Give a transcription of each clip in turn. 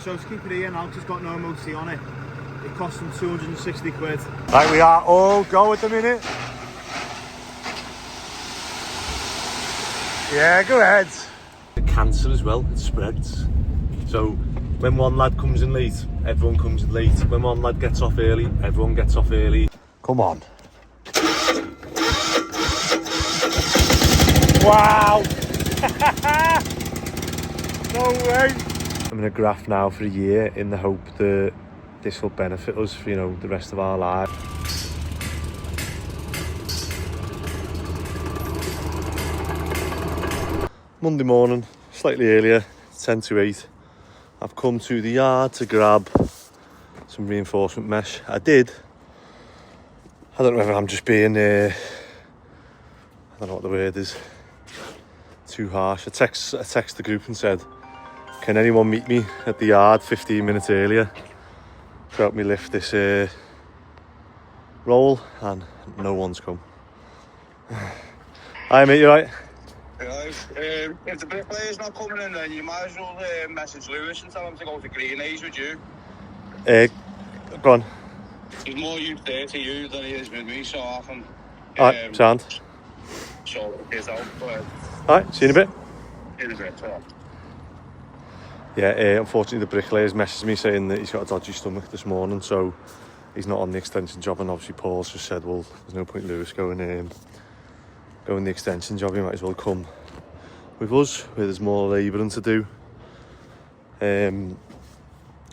So to keep it here now, 'cause it's got no MOT on it. It cost them 260 quid. Right, we are all go at the minute. Yeah, go ahead. The cancer as well, it spreads. So when one lad comes in late, everyone comes in late. When one lad gets off early, everyone gets off early. Come on. Wow! No way! I'm in a graft now for a year in the hope that this will benefit us for, you know, the rest of our lives. Monday morning, slightly earlier, 10 to 8. I've come to the yard to grab some reinforcement mesh. I don't know whether I'm just being, I don't know what the word is, too harsh. I text the group and said, can anyone meet me at the yard 15 minutes earlier to help me lift this roll? And no one's come. Hi mate, you right? If the bricklayer's not coming in, then you might as well message Lewis and tell him to go to Green A's with you. Go on. He's more used there to you than he is with me, so often. Alright, sound. So, here's out. Alright, see you in a bit. See you in a bit, so. Yeah, unfortunately the bricklayer's messaged me saying that he's got a dodgy stomach this morning, so he's not on the extension job, and obviously Paul's just said, well, there's no point Lewis going the extension job, he might as well come with us, where there's more labouring to do.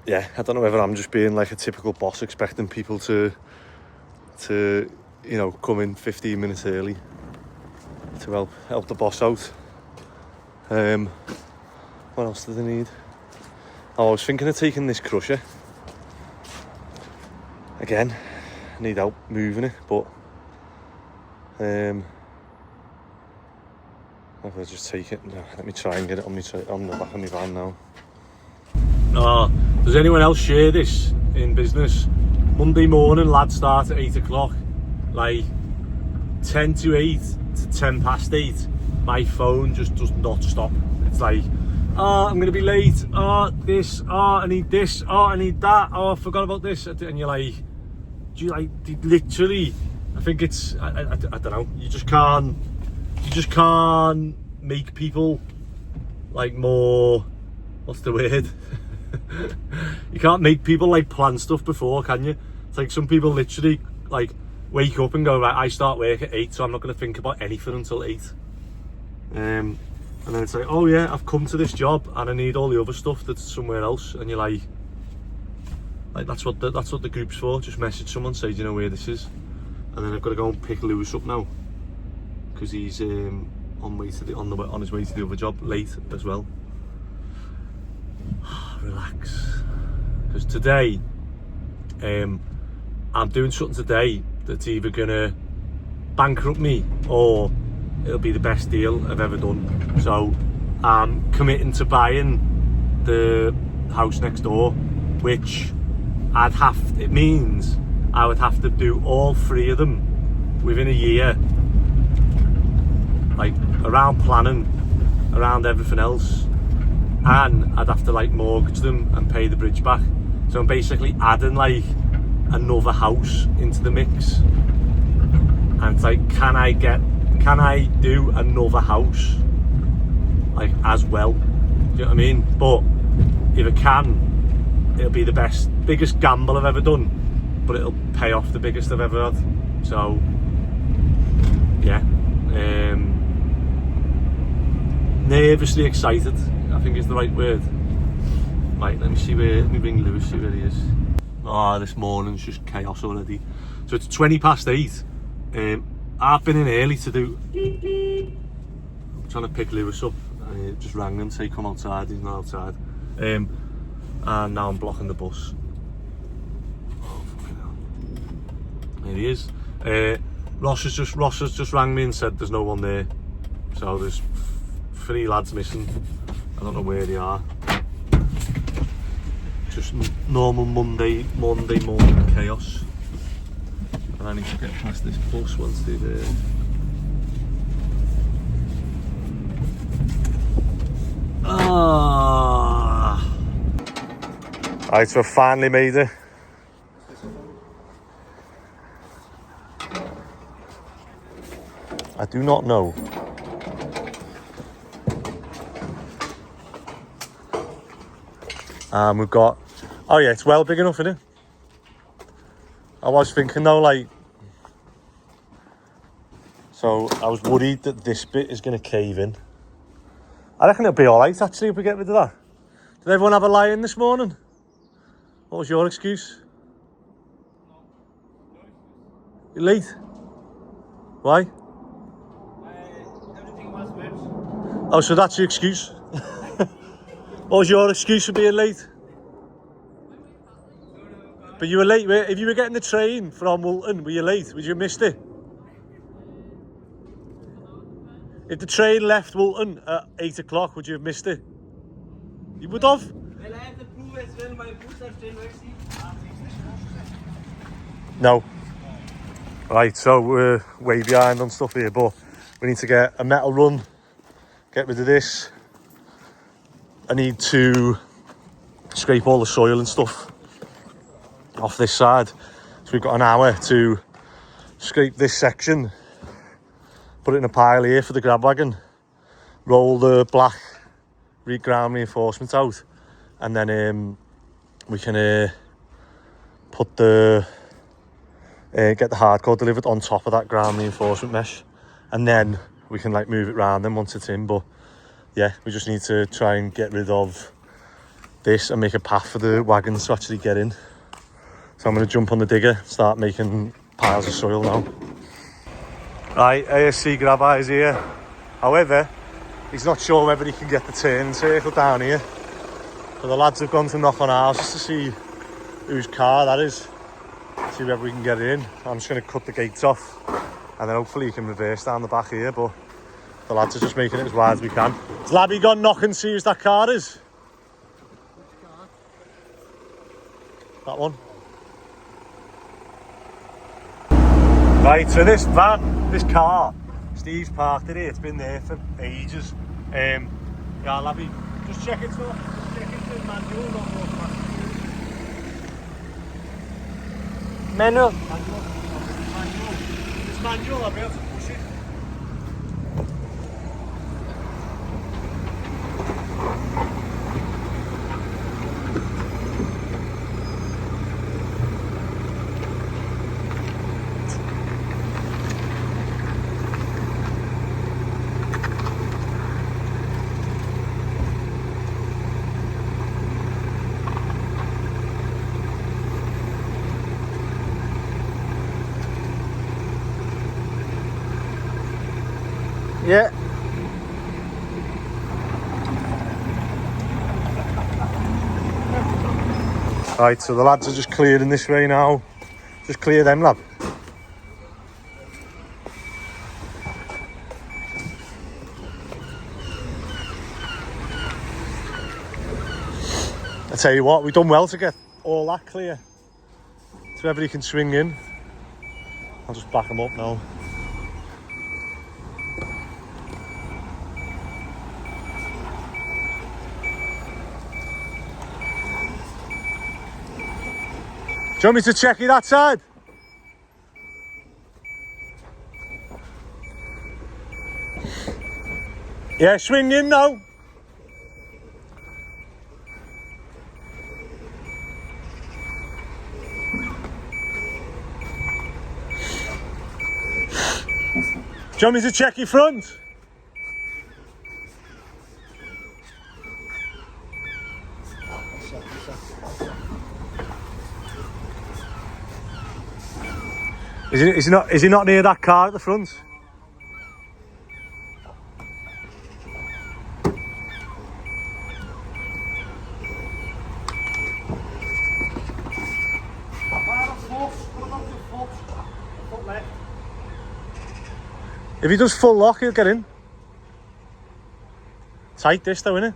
Yeah, I don't know whether I'm just being like a typical boss, expecting people to you know, come in 15 minutes early to help the boss out. What else do they need? Oh, I was thinking of taking this crusher. Again, I need help moving it, but I'll just take it. No, let me try and get it on the back of my van now. Oh, does anyone else share this in business? Monday morning, lads start at 8 o'clock. Like 10 to 8 to 10 past 8, my phone just does not stop. It's like, oh, I'm gonna be late. Oh, this. Oh, I need this. Oh, I need that. Oh, I forgot about this. And you're like, do you like literally? I think it's. I don't know. You just can't make people like more. What's the word? You can't make people like plan stuff before, can you? It's like some people literally like wake up and go, right, I start work at 8, so I'm not going to think about anything until 8. And then it's like, oh yeah, I've come to this job and I need all the other stuff that's somewhere else. And you're like that's what the group's for. Just message someone, say, do you know where this is? And then I've got to go and pick Lewis up now because he's on his way to the other job late as well. Relax, because today I'm doing something today that's either gonna bankrupt me or it'll be the best deal I've ever done. So I'm committing to buying the house next door, which it means I would have to do all 3 of them within a year, like around planning, around everything else. And I'd have to like mortgage them and pay the bridge back. So I'm basically adding like another house into the mix. And it's like, can I do another house like as well? Do you know what I mean? But if I can, it'll be the biggest gamble I've ever done, but it'll pay off the biggest I've ever had. So yeah, nervously excited, I think is the right word. Right, let me bring Lewis, see where he is. Oh, this morning's just chaos already. So it's 20 past 8. I've been in early to do. I'm trying to pick Lewis up. I just rang him, say come outside. He's not outside. And now I'm blocking the bus. Oh, fucking hell. There he is. Ross has just rang me and said there's no one there. So there's 3 lads missing. I don't know where they are. Just normal Monday morning chaos. And I need to get past this bus once they're there. Right, so I've finally made it. I do not know. We've got... Oh yeah, it's well big enough, isn't it? I was thinking though, like... So, I was worried that this bit is going to cave in. I reckon it'll be alright actually if we get rid of that. Did everyone have a lie-in this morning? What was your excuse? You're late? Why? Everything was wet. Oh, so that's your excuse? What was your excuse for being late? But you were late. If you were getting the train from Woolton, were you late? Would you have missed it? If the train left Woolton at 8 o'clock, would you have missed it? You would have? Well, I have the proof as well. My boots are still wet. No. Right, so we're way behind on stuff here, but we need to get a metal run, get rid of this. I need to scrape all the soil and stuff off this side. So we've got an hour to scrape this section, put it in a pile here for the grab wagon, roll the black ground reinforcement out, and then we can put the get the hardcore delivered on top of that ground reinforcement mesh, and then we can like move it around then once it's in. But yeah, we just need to try and get rid of this and make a path for the wagons to actually get in. So I'm going to jump on the digger, start making piles of soil now. Right, ASC grabber is here. However, he's not sure whether he can get the turn circle down here. So the lads have gone to knock on ours just to see whose car that is. See whether we can get it in. I'm just going to cut the gates off and then hopefully you can reverse down the back here, but the lads are just making it as wide as we can. Has Labby gone knock and see whose that car is? Which car? That one. Right, so this van, this car, Steve's parked it here, it's been there for ages. Yeah, Labby, just check it's not, check it's manual, not automatic. Manual. Manual. It's manual, I'll be able to push it. Yeah. Right, so the lads are just clearing this way now. Just clear them, lad. I tell you what, we've done well to get all that clear, so everybody can swing in. I'll just back them up now. Do you want me to check it that side? Yeah, swing in now. Do you want me to check your front? Is he not near that car at the front? If he does full lock, he'll get in. Tight this though, innit?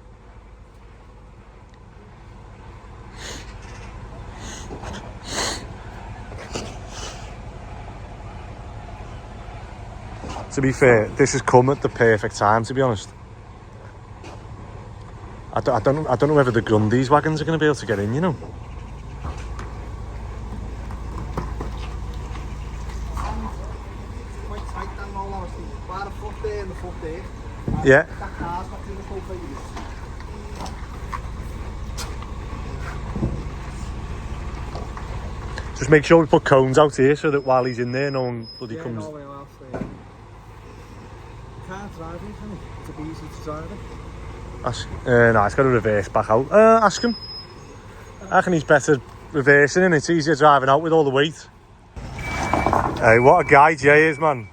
To be fair, this has come at the perfect time, to be honest. I don't know whether the Grundy's wagons are going to be able to get in, you know. Yeah. That car's not too much go for you. Just make sure we put cones out here so that while he's in there, no one bloody Yeah, comes. no way off. Can't drive it, can it? It's a bit easy to drive it. Ask, no, it's got to reverse back out. Ask him. I reckon he's better reversing, and it's easier driving out with all the weight. Hey, what a guy Jay is, man.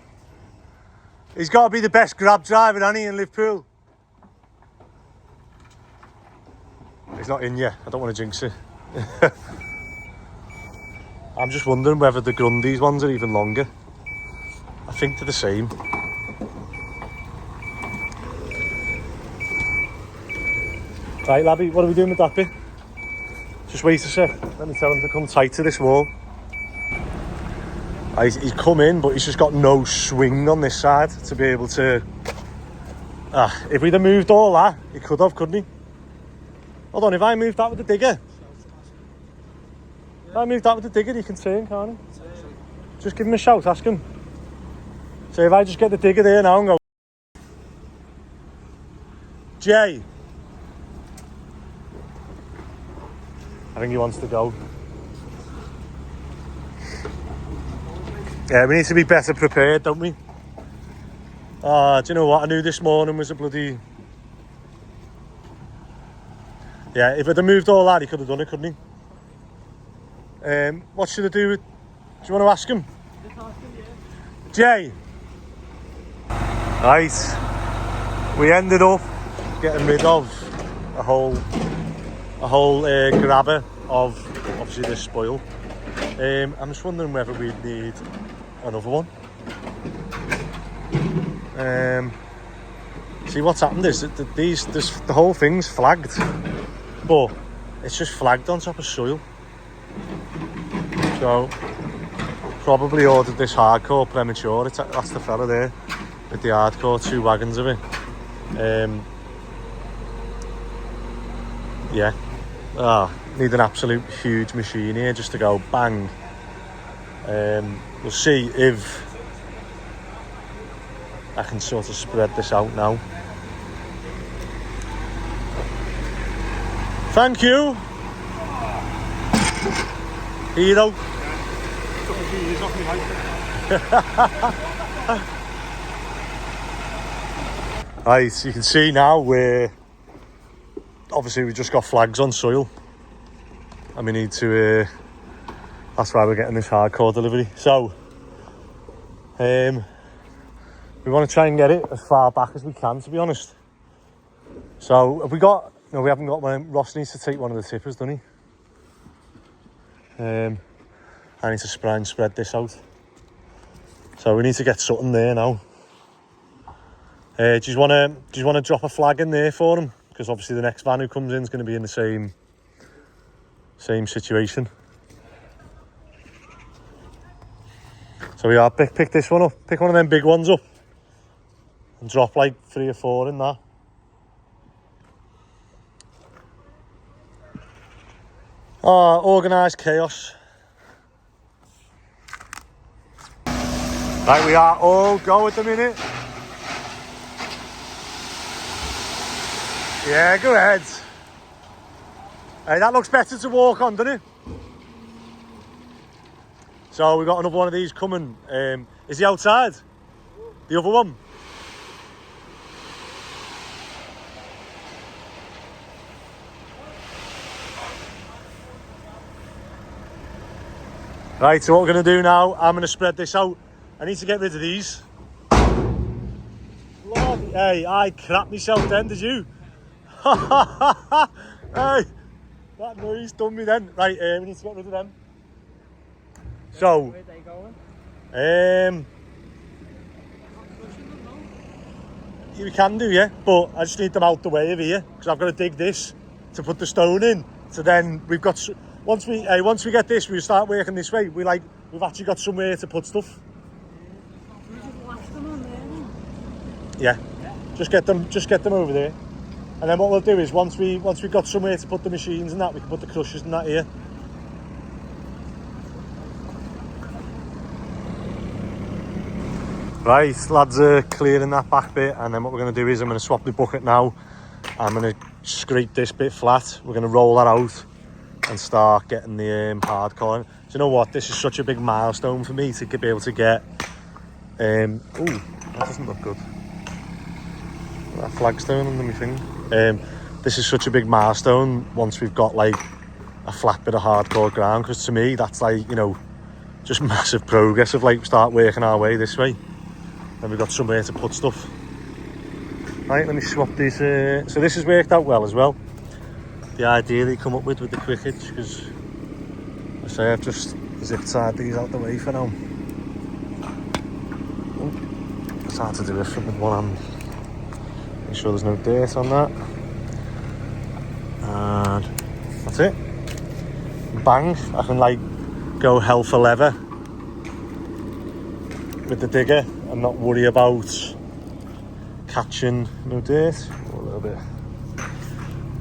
He's got to be the best grab driver, hasn't he, in Liverpool? He's not in yet. I don't want to jinx it. I'm just wondering whether the Grundy's ones are even longer. I think they're the same. Right, Labby, what are we doing with that bit? Just wait a sec. Let me tell him to come tight to this wall. He's come in, but he's just got no swing on this side to be able to... if we'd have moved all that, he could have, couldn't he? Hold on, if I moved that with the digger... If I moved that with the digger, he can turn, can't he? Just give him a shout, ask him. So if I just get the digger there now and go... Jay! I think he wants to go. Yeah, we need to be better prepared, don't we? Do you know what? I knew this morning was a bloody... Yeah, if I'd have moved all that, he could have done it, couldn't he? What should I do with... Do you want to ask him? Just ask him, yeah. Jay! Right. We ended up getting rid of a whole grabber of, obviously, this spoil. I'm just wondering whether we'd need another one. See, what's happened is that the whole thing's flagged, but it's just flagged on top of soil. So probably ordered this hardcore premature. That's the fella there with the hardcore, 2 wagons of it. Yeah. Need an absolute huge machine here just to go bang. We'll see if I can sort of spread this out now. Thank you. Hero. Right, so you can see now we're obviously we've just got flags on soil and we need to that's why we're getting this hardcore delivery. So we want to try and get it as far back as we can, to be honest. So have we got... No, we haven't got one. Ross needs to take one of the tippers, doesn't he? I need to try and spread this out. So we need to get something there now. Do you want to drop a flag in there for him? Because obviously the next van who comes in is going to be in the same situation. So we are pick this one up. Pick one of them big ones up and drop like 3 or 4 in that. Organised chaos. Right, we are all go at the minute. Yeah, go ahead. Hey, that looks better to walk on, doesn't it? So we've got another one of these coming. Is he outside? The other one? Right, so what we're going to do now, I'm going to spread this out. I need to get rid of these. Lord, hey, I crapped myself then, did you? Hey, that noise done me then. Right, we need to get rid of them. So, Where are they going? we can do, yeah, but I just need them out the way of here because I've got to dig this to put the stone in. So then we've got... Once we get this, we start working this way. We've actually got somewhere to put stuff. Yeah, just get them over there, and then what we'll do is once we've got somewhere to put the machines and that, we can put the crushers and that here. Right, lads are clearing that back bit, and then what we're going to do is I'm going to swap the bucket now. I'm going to scrape this bit flat. We're going to roll that out and start getting the hardcore. Do you know what? This is such a big milestone for me to be able to get. Ooh, that doesn't look good. That flagstone under my thing. This is such a big milestone once we've got like a flat bit of hardcore ground, because to me that's like, you know, just massive progress of like start working our way this way. Then we've got somewhere to put stuff. Right, let me swap these. So this has worked out well as well. The idea they come up with the quick hitch, because I say I've just zip tied these out the way for now. Oh, it's hard to do this with one hand. Make sure there's no dirt on that. And that's it. Bang! I can like go hell for leather with the digger and not worry about catching no dirt. Oh, a little bit.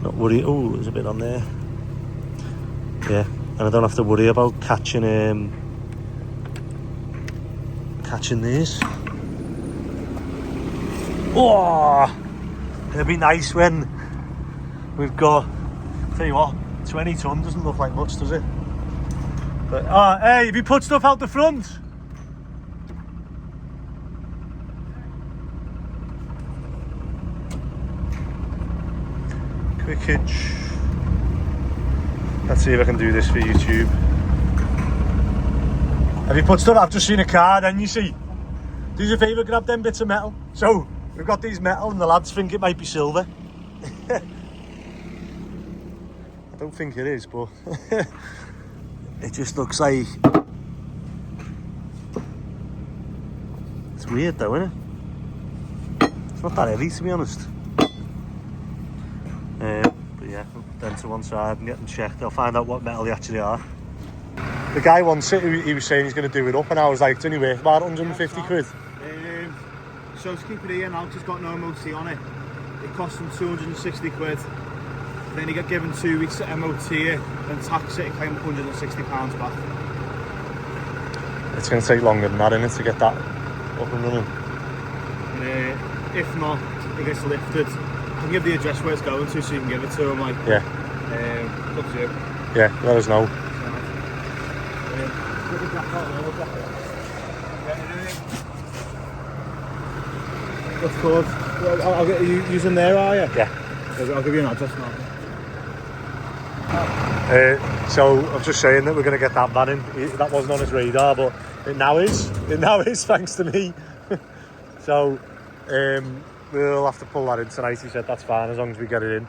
Not worry. Oh, there's a bit on there. Yeah, and I don't have to worry about catching these. Oh, it'd be nice when we've got. Tell you what, 20 ton doesn't look like much, does it? But hey, have you put stuff out the front? Quick hitch. Let's see if I can do this for YouTube. Have you put stuff? I've just seen a car, then you see. Do us a favour, grab them bits of metal. So, we've got these metal and the lads think it might be silver. I don't think it is, but it just looks like... It's weird though, isn't it? It's not that heavy, to be honest. But yeah, then to one side and get them checked. I'll find out what metal they actually are. The guy wants it, he was saying he's going to do it up, and I was like, it's only worth about 150 quid. So to keep it here now, 'cause it's got no MOT on it. It cost him 260 quid. Then he got given 2 weeks at MOT and tax it and claimed £160 back. It's going to take longer than that, innit, to get that up and running. If not, it gets lifted. I can give the address where it's going to so you can give it to him. Like, yeah. Up to you. Yeah, let us know. What's called? I'll get you using there, are you? Yeah. I'll give you an address now. So I was just saying that we're going to get that van in. That wasn't on his radar, but it now is. It now is, thanks to me. So we'll have to pull that in tonight. He said that's fine as long as we get it in.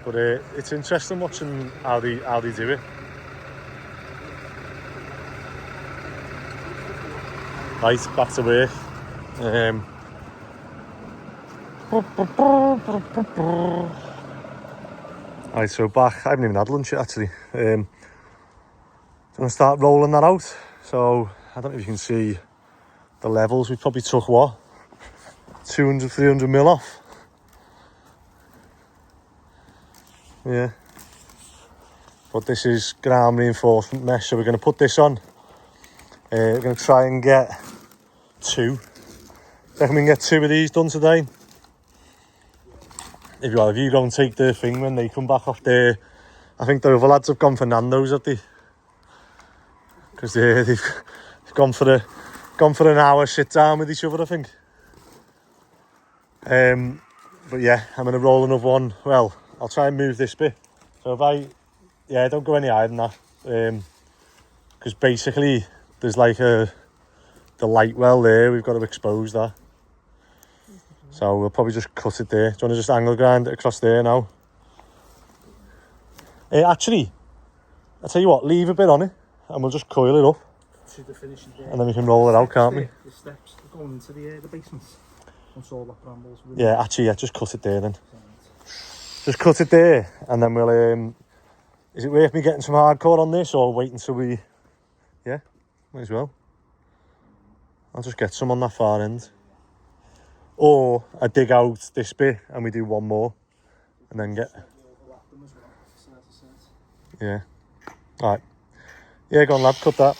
But it's interesting watching how they do it. Right, back to work. Right, so back. I haven't even had lunch yet, actually. I'm going to start rolling that out. So I don't know if you can see the levels. We probably took what? 200, 300 mil off. Yeah. But this is ground reinforcement mesh, so we're going to put this on. We're going to try and get 2. I reckon we can get 2 of these done today. If you go and take the thing when they come back off there, I think the other lads have gone for Nando's, have they? Because they've gone for an hour sit down with each other, I think. But yeah, I'm going to roll another one. Well, I'll try and move this bit. So don't go any higher than that. Because basically there's like the light well there, we've got to expose that. So we'll probably just cut it there. Do you want to just angle grind it across there now? Actually, I'll tell you what, leave a bit on it and we'll just coil it up. To the finishing there. And then we can roll it out, can't we? The steps going into the basements. Once all that brambles. Yeah, actually, yeah, just cut it there then. Just cut it there and then we'll... is it worth me getting some hardcore on this or wait until we... Yeah, might as well. I'll just get some on that far end. Or I dig out this bit and we do one more and then get... Yeah. Alright. Yeah, go on lad, cut that.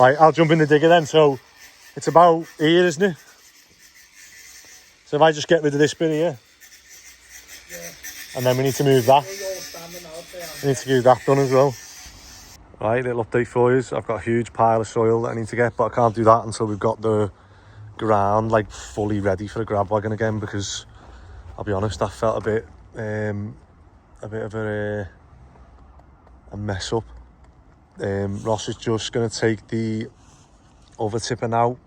Right, I'll jump in the digger then. So It's about here, isn't it? So if I just get rid of this bit here, and then we need to move that. We need to get that done as well. Right, little update for you. I've got a huge pile of soil that I need to get, but I can't do that until we've got the ground like fully ready for a grab wagon again, because I'll be honest, that felt a bit of a mess up. Ross is just going to take the other tipper now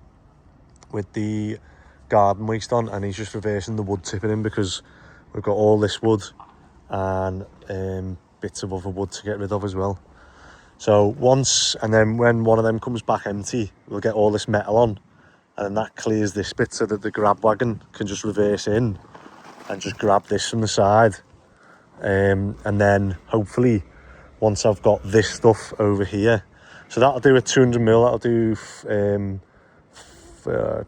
with the garden waste on, and he's just reversing the wood tipping in because we've got all this wood and bits of other wood to get rid of as well. So and then when one of them comes back empty, we'll get all this metal on, and then that clears this bit so that the grab wagon can just reverse in and just grab this from the side. And then hopefully once I've got this stuff over here, so that'll do a 200 mil, that'll do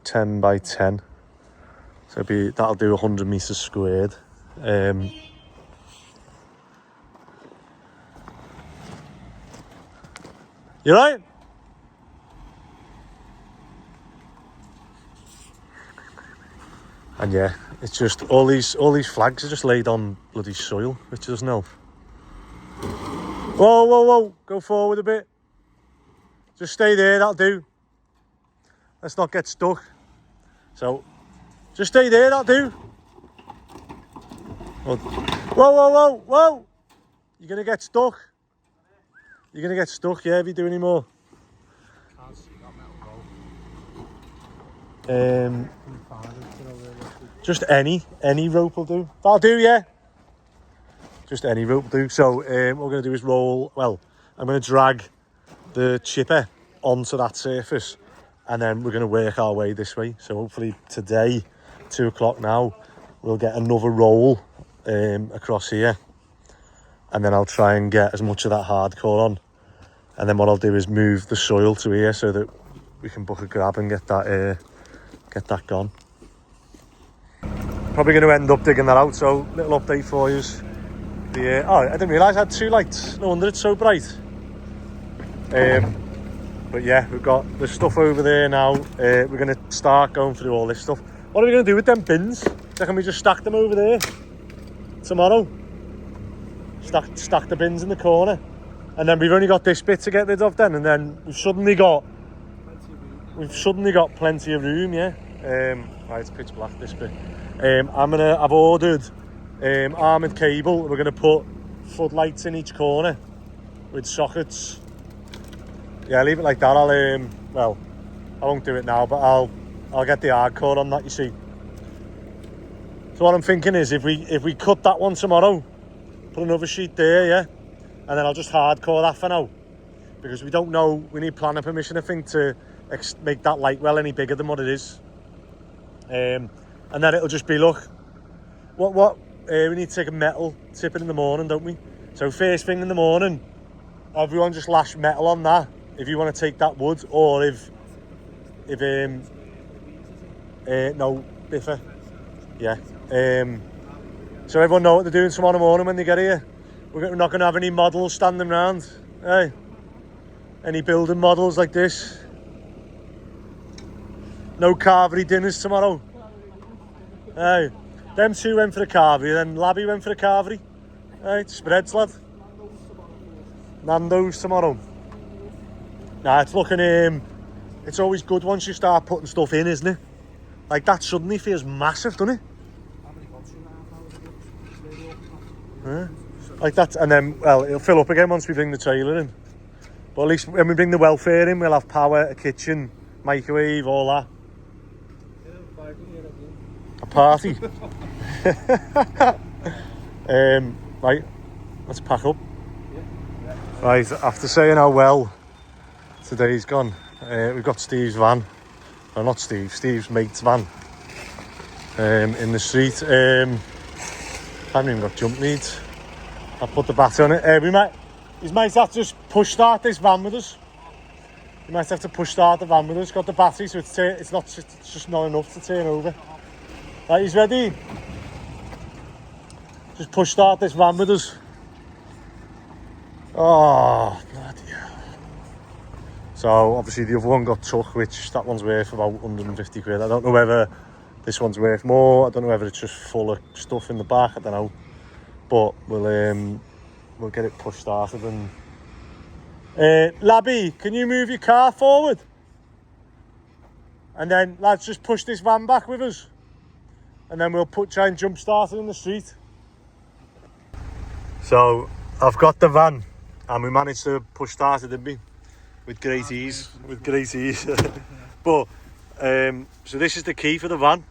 10 by 10, so that'll do 100 meters squared. You right? And yeah, it's just all these flags are just laid on bloody soil, which doesn't help. Whoa, whoa, whoa! Go forward a bit. Just stay there. That'll do. Let's not get stuck. So, just stay there. That'll do. Whoa, whoa, whoa, whoa! You're gonna get stuck. You're gonna get stuck, yeah, if you do any more. Just any rope will do. That'll do, yeah. Just any rope will do. So what we're gonna do is roll. Well, I'm gonna drag the chipper onto that surface, and then we're gonna work our way this way. So hopefully today, 2 o'clock now, we'll get another roll across here, and then I'll try and get as much of that hardcore on, and then what I'll do is move the soil to here so that we can book a grab and get that gone. Probably going to end up digging that out, so little update for you. I didn't realise I had 2 lights, no wonder it's so bright. But yeah, we've got the stuff over there now. We're going to start going through all this stuff. What are we going to do with them bins? Can we just stack them over there tomorrow? Stack the bins in the corner, and then we've only got this bit to get rid of then, and then we've suddenly got plenty of room, yeah. Right, it's pitch black this bit. I've ordered armoured cable. We're gonna put floodlights in each corner with sockets. Yeah, leave it like that. Well, I won't do it now, but I'll get the hardcore on that, you see. So what I'm thinking is if we cut that one tomorrow, put another sheet there, yeah, and then I'll just hardcore that for now, because we don't know, we need planning permission, I think, to make that light well any bigger than what it is. And then it'll just be, look, we need to take a metal tip in the morning, don't we? So first thing in the morning, everyone just lash metal on that if you want to take that wood, or no, biffer, yeah. So everyone know what they're doing tomorrow morning when they get here. We're not going to have any models standing around, hey? Any building models like this. No carvery dinners tomorrow. Hey, them 2 went for the carvery, then Labby went for the carvery. Hey, spreads, lad. Nando's tomorrow. Nah, it's looking, it's always good once you start putting stuff in, isn't it? Like, that suddenly feels massive, doesn't it? Yeah. Like that, and then, well, it'll fill up again once we bring the trailer in. But at least when we bring the welfare in, we'll have power, a kitchen, microwave, all that. A party. Right, let's pack up. Right, after saying how well today's gone, we've got Steve's van. No, not Steve's mate's van. In the street. Haven't even got jump leads. I put the battery on it. We might have to just push start this van with us. You might have to push start the van with us. Got the battery, so it's just not enough to turn over. Right, he's ready. Just push start this van with us. Oh, bloody hell. So obviously the other one got took, which that one's worth about 150 quid. I don't know whether this one's worth more. I don't know whether it's just full of stuff in the back. I don't know. But we'll get it push started. And Labby, can you move your car forward? And then lads, just push this van back with us. And then we'll try and jump start it in the street. So I've got the van and we managed to push start it, didn't we? With great ease. But so this is the key for the van.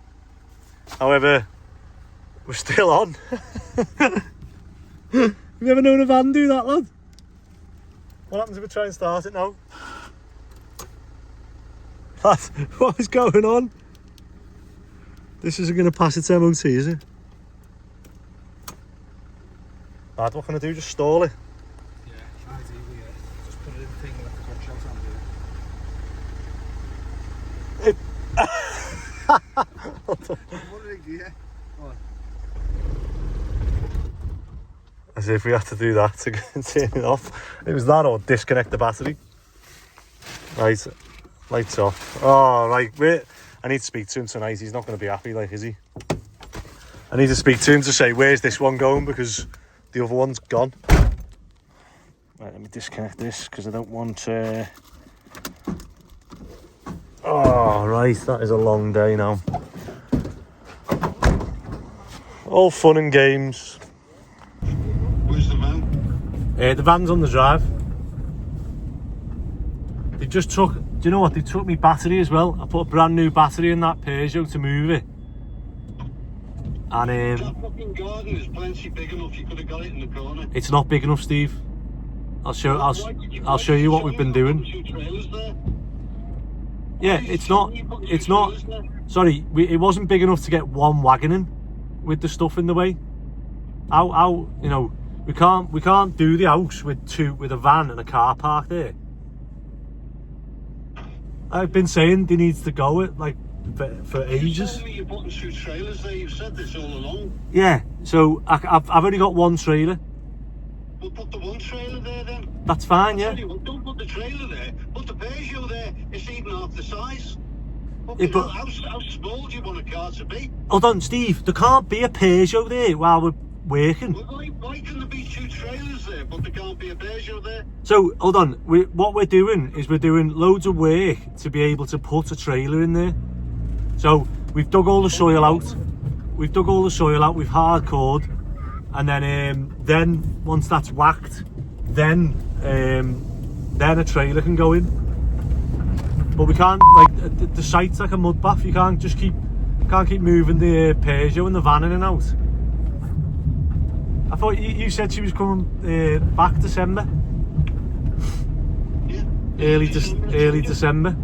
However, we're still on. You've never known a van do that, lad? What happens if we try and start it now? Lad, what is going on? This isn't going to pass its MOT, is it? Lad, what can I do? Just stall it? Yeah, ideally, yeah. Just put it in the thing and let the clutch out and do it. What did he do? As if we had to do that to turn it off. It was that or disconnect the battery. Right, lights off. Oh, right, wait. I need to speak to him tonight. He's not going to be happy, like, is he? I need to speak to him to say, where's this one going? Because the other one's gone. Right, let me disconnect this because I don't want... Oh, right, that is a long day now. All fun and games. Where's the van? The van's on the drive. They just took... Do you know what? They took me battery as well. I put a brand new battery in that Peugeot to move it. And That fucking garden is plenty big enough. You could have got it in the corner. it's not big enough, Steve. I'll show you what we've been doing. Yeah, it's not. Sorry, it wasn't big enough to get one wagon in with the stuff in the way. How you know, we can't do the house with a van and a car park there. I've been saying they needs to go it like for ages. You told me you're putting 2 trailers there. You've said this all along. Yeah, so I've only got one trailer. We'll put the one trailer there then. That's fine, yeah. Don't put the trailer there. Put the Peugeot there. It's even half the size. Yeah, but How small do you want a car to be? hold on, Steve. There can't be a Peugeot there while we're working. Well, why can there be 2 trailers there, but there can't be a Peugeot there? So hold on. What we're doing is we're doing loads of work to be able to put a trailer in there. So we've dug all the soil out. We've hardcored, and then once that's whacked, then a trailer can go in. But we can't, like, the site's like a mud bath. You can't just keep moving the Peugeot and the van in and out. I thought you said she was coming back December. Yeah. Early December.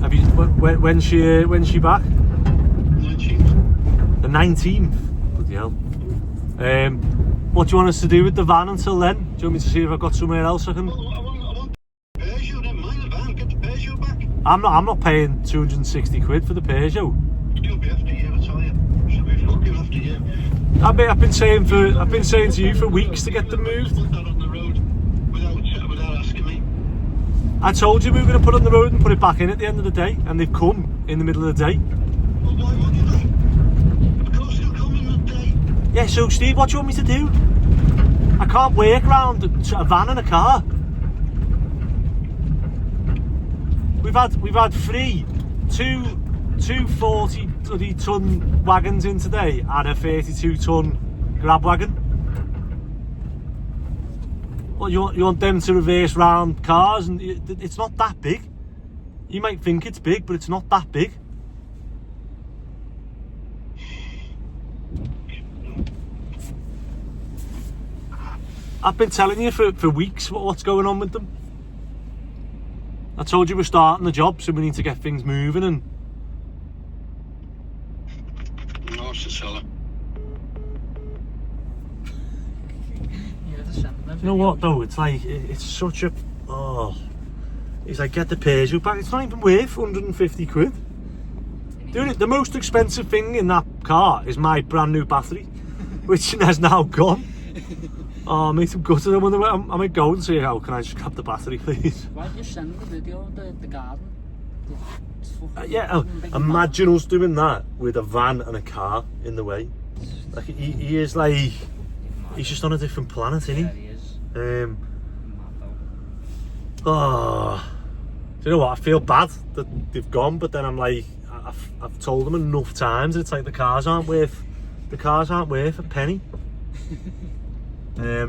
Have you? When's she back? 19th. The 19th. Bloody hell. What do you want us to do with the van until then? Do you want me to see if I've got somewhere else I can? Well, I want the Peugeot, then mind the van, get the Peugeot back. I'm not paying 260 quid for the Peugeot. You'll be after you, I tell you. She'll be fucking after you. I've been saying to you for weeks to get them moved. Put that on the road without asking me. I told you we were going to put it on the road and put it back in at the end of the day, and they've come in the middle of the day. Well, why would you then? Of course they'll come in the day. Yeah, so Steve, what do you want me to do? I can't work around a van and a car. We've had two 40-ton wagons in today and a 32-ton grab wagon. Well, you want them to reverse round cars, and it's not that big. You might think it's big, but it's not that big. I've been telling you for weeks what's going on with them. I told you we're starting the job, so we need to get things moving. And No, it's the seller. you know what though? It's like it's such a It's like, get the Peugeot back. It's not even worth 150 quid. The most expensive thing in that car is my brand new battery, which has now gone. Oh, mate, I'm gutted. I wonder where I might go and say, how can I just grab the battery, please? Why don't you send the video of the garden? It's fucking Yeah, big imagine us doing that with a van and a car in the way. Like, he is like, he's just on a different planet, isn't he? Yeah, he is. Um, Mad though. oh, do you know what? I feel bad that they've gone, but then I'm like, I've told them enough times. It's like the cars aren't worth a penny. Yeah.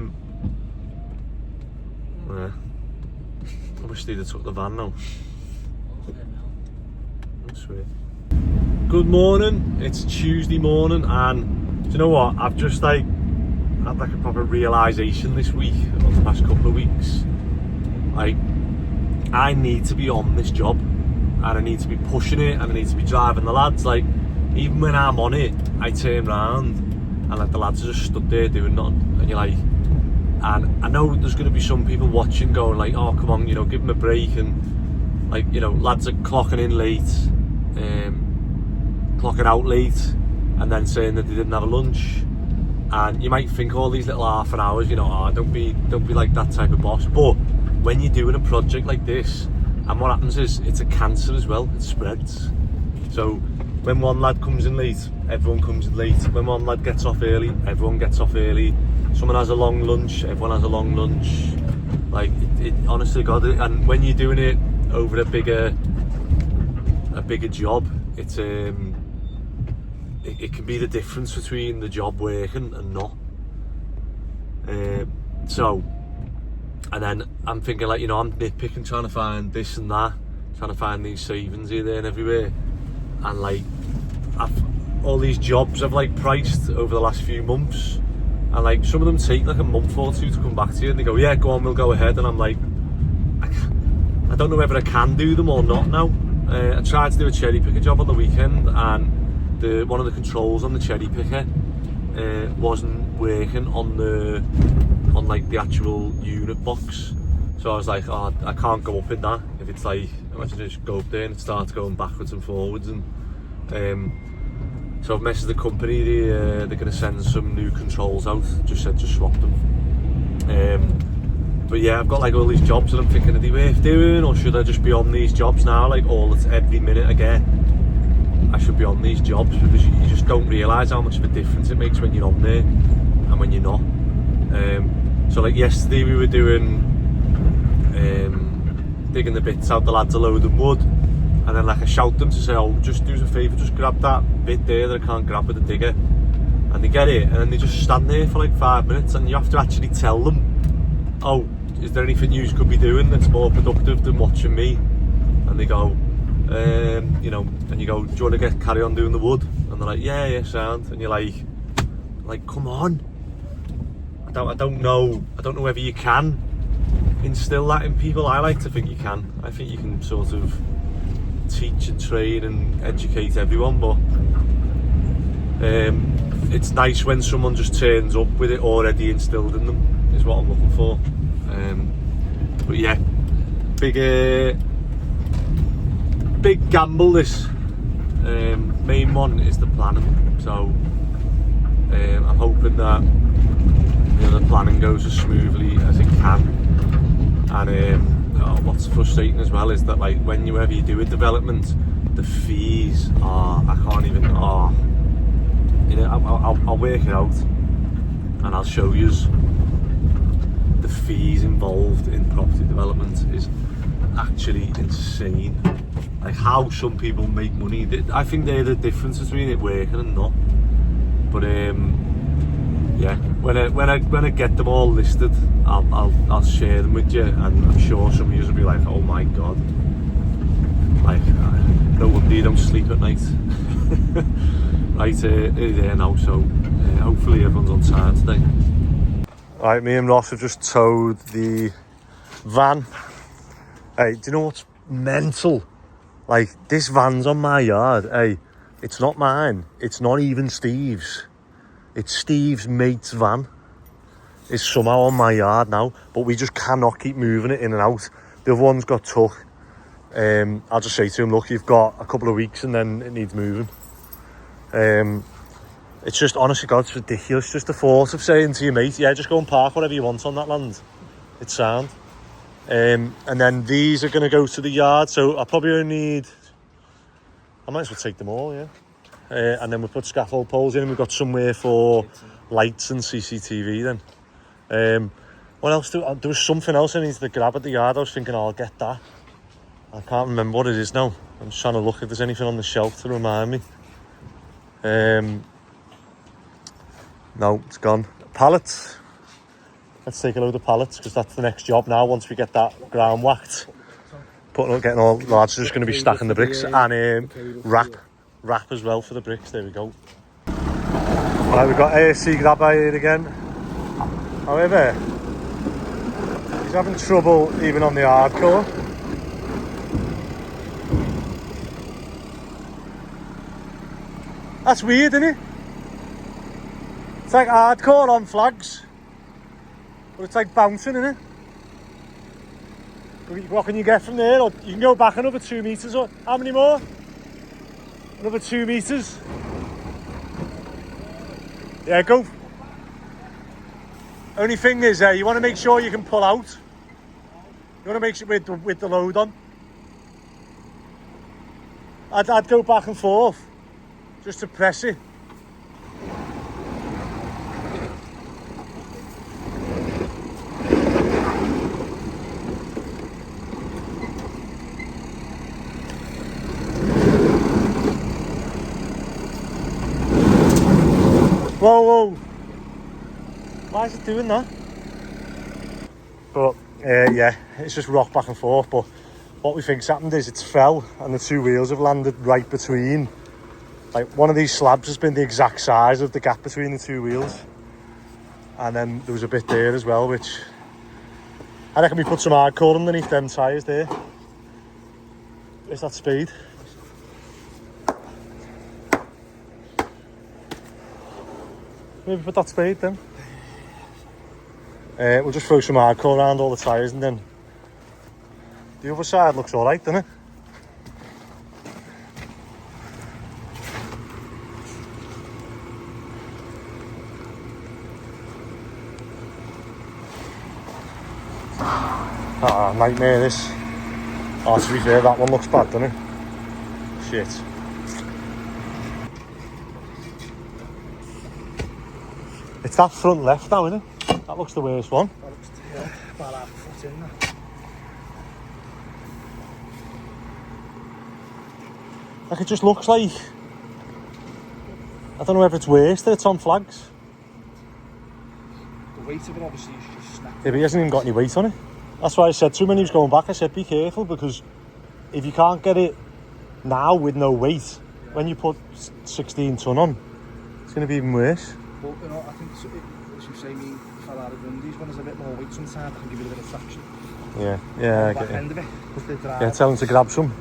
I wish they'd have took the van now. That's sweet. Good morning. It's Tuesday morning, and do you know what? I've just like had like a proper realisation this week, or the past couple of weeks. Like, I need to be on this job, and I need to be pushing it, and I need to be driving the lads. Like, even when I'm on it, I turn around and like the lads are just stood there doing nothing, and you're like, and I know there's going to be some people watching going like, oh come on, you know, give them a break, and like, you know, lads are clocking in late, clocking out late, and then saying that they didn't have a lunch. And you might think all these little half an hours, you know, oh, don't be like that type of boss. But when you're doing a project like this, and what happens is it's a cancer as well, it spreads. So when one lad comes in late, everyone comes in late. When one lad gets off early, everyone gets off early. Someone has a long lunch, everyone has a long lunch. Like, it honestly, God, and when you're doing it over a bigger job, it's it can be the difference between the job working and not. So, and then I'm thinking, like, you know, I'm nitpicking, trying to find this and that, trying to find these savings here, there and everywhere. And like, all these jobs I've like priced over the last few months, and like some of them take like a month or two to come back to you, and they go, yeah, go on, we'll go ahead. And I'm like, I don't know whether I can do them or not now. I tried to do a cherry picker job on the weekend, and one of the controls on the cherry picker wasn't working on like the actual unit box. So I was like, oh, I can't go up in that. If it's like, imagine I just go up there and it starts going backwards and forwards. And so I've messaged the company. They're going to send some new controls out. Just said to swap them. But yeah, I've got like all these jobs, and I'm thinking, are they worth doing, or should I just be on these jobs now? Like, every minute I get, I should be on these jobs, because you just don't realise how much of a difference it makes when you're on there and when you're not. So like yesterday we were doing digging the bits out, the lads are loading wood, and then like I shout them to say, oh, just do us a favour, just grab that bit there that I can't grab with the digger, and they get it, and then they just stand there for like 5 minutes, and you have to actually tell them, oh, is there anything you could be doing that's more productive than watching me? And they go, you know, and you go, do you want to carry on doing the wood? And they're like, yeah, sound. And you're like, come on. I don't know whether you can instill that in people. I like to think you can. I think you can sort of teach and train and educate everyone, but it's nice when someone just turns up with it already instilled in them, is what I'm looking for. But yeah, big gamble this. Main one is the planning, so I'm hoping that, you know, the planning goes as smoothly as it can. And what's frustrating as well is that, like, whenever you do a development, the fees are, I can't even, you know, I'll work it out and I'll show you. The fees involved in property development is actually insane. Like, how some people make money, I think they're the difference between it working and not. But yeah, when I get them all listed, I'll share them with you, and I'm sure some of you will be like, oh my god, like, no wonder you don't sleep at night. Right, there now, so hopefully everyone's on time today. Right, me and Ross have just towed the van. Hey, do you know what's mental? Like, this van's on my yard. Hey, it's not mine. It's not even Steve's. It's Steve's mate's van. It's somehow on my yard now, but we just cannot keep moving it in and out. The other one's got took. I'll just say to him, look, you've got a couple of weeks and then it needs moving. It's just, honestly, God, it's ridiculous. Just the thought of saying to your mate, yeah, just go and park whatever you want on that land. It's sound. And then these are going to go to the yard, so I probably only need... I might as well take them all, yeah. And then we'll put scaffold poles in, and we've got somewhere for lights and CCTV then. What else? There was something else I needed to grab at the yard. I was thinking, I'll get that. I can't remember what it is now. I'm just trying to look if there's anything on the shelf to remind me. No, it's gone. Pallets. Let's take a load of pallets, because that's the next job now once we get that ground whacked. Getting all the lads are just going to be stacking the bricks, and wrap as well for the bricks. There we go. Right, we've got ASC grabber here again. However, he's having trouble even on the hardcore. That's weird, isn't it? It's like hardcore on flags, but it's like bouncing, isn't it? What can you get from there? Or you can go back another 2 metres. Or how many more? Another 2 metres. Yeah, go. Only thing is, you want to make sure you can pull out. You want to make sure with the load on. I'd go back and forth just to press it. Whoa, whoa. Why is it doing that? But, yeah, it's just rock back and forth. But what we think's happened is it's fell and the 2 wheels have landed right between. Like, one of these slabs has been the exact size of the gap between the 2 wheels. And then there was a bit there as well, which... I reckon we put some hardcore underneath them tyres there. Where's that speed? Maybe put that spade then. We'll just throw some hardcore around all the tyres, and then the other side looks alright, doesn't it? Ah, nightmare this. Oh, to be fair, that one looks bad, doesn't it? Shit. It's that front left now, isn't it? That looks the worst one. That looks, yeah, about half a foot in there. Like, it just looks like... I don't know whether it's worse that it's on flags. The weight of it obviously is just snapped. Yeah, but he hasn't even got any weight on it. That's why I said to him when he was going back, I said, be careful, because if you can't get it now with no weight, when you put 16 ton on, it's going to be even worse. But, you know, I think, as you say, me fell out of Grundy's when there's a bit more weight inside, I can give it a bit of traction. Yeah, I get get end of it, with the drive. Yeah, tell him to grab some.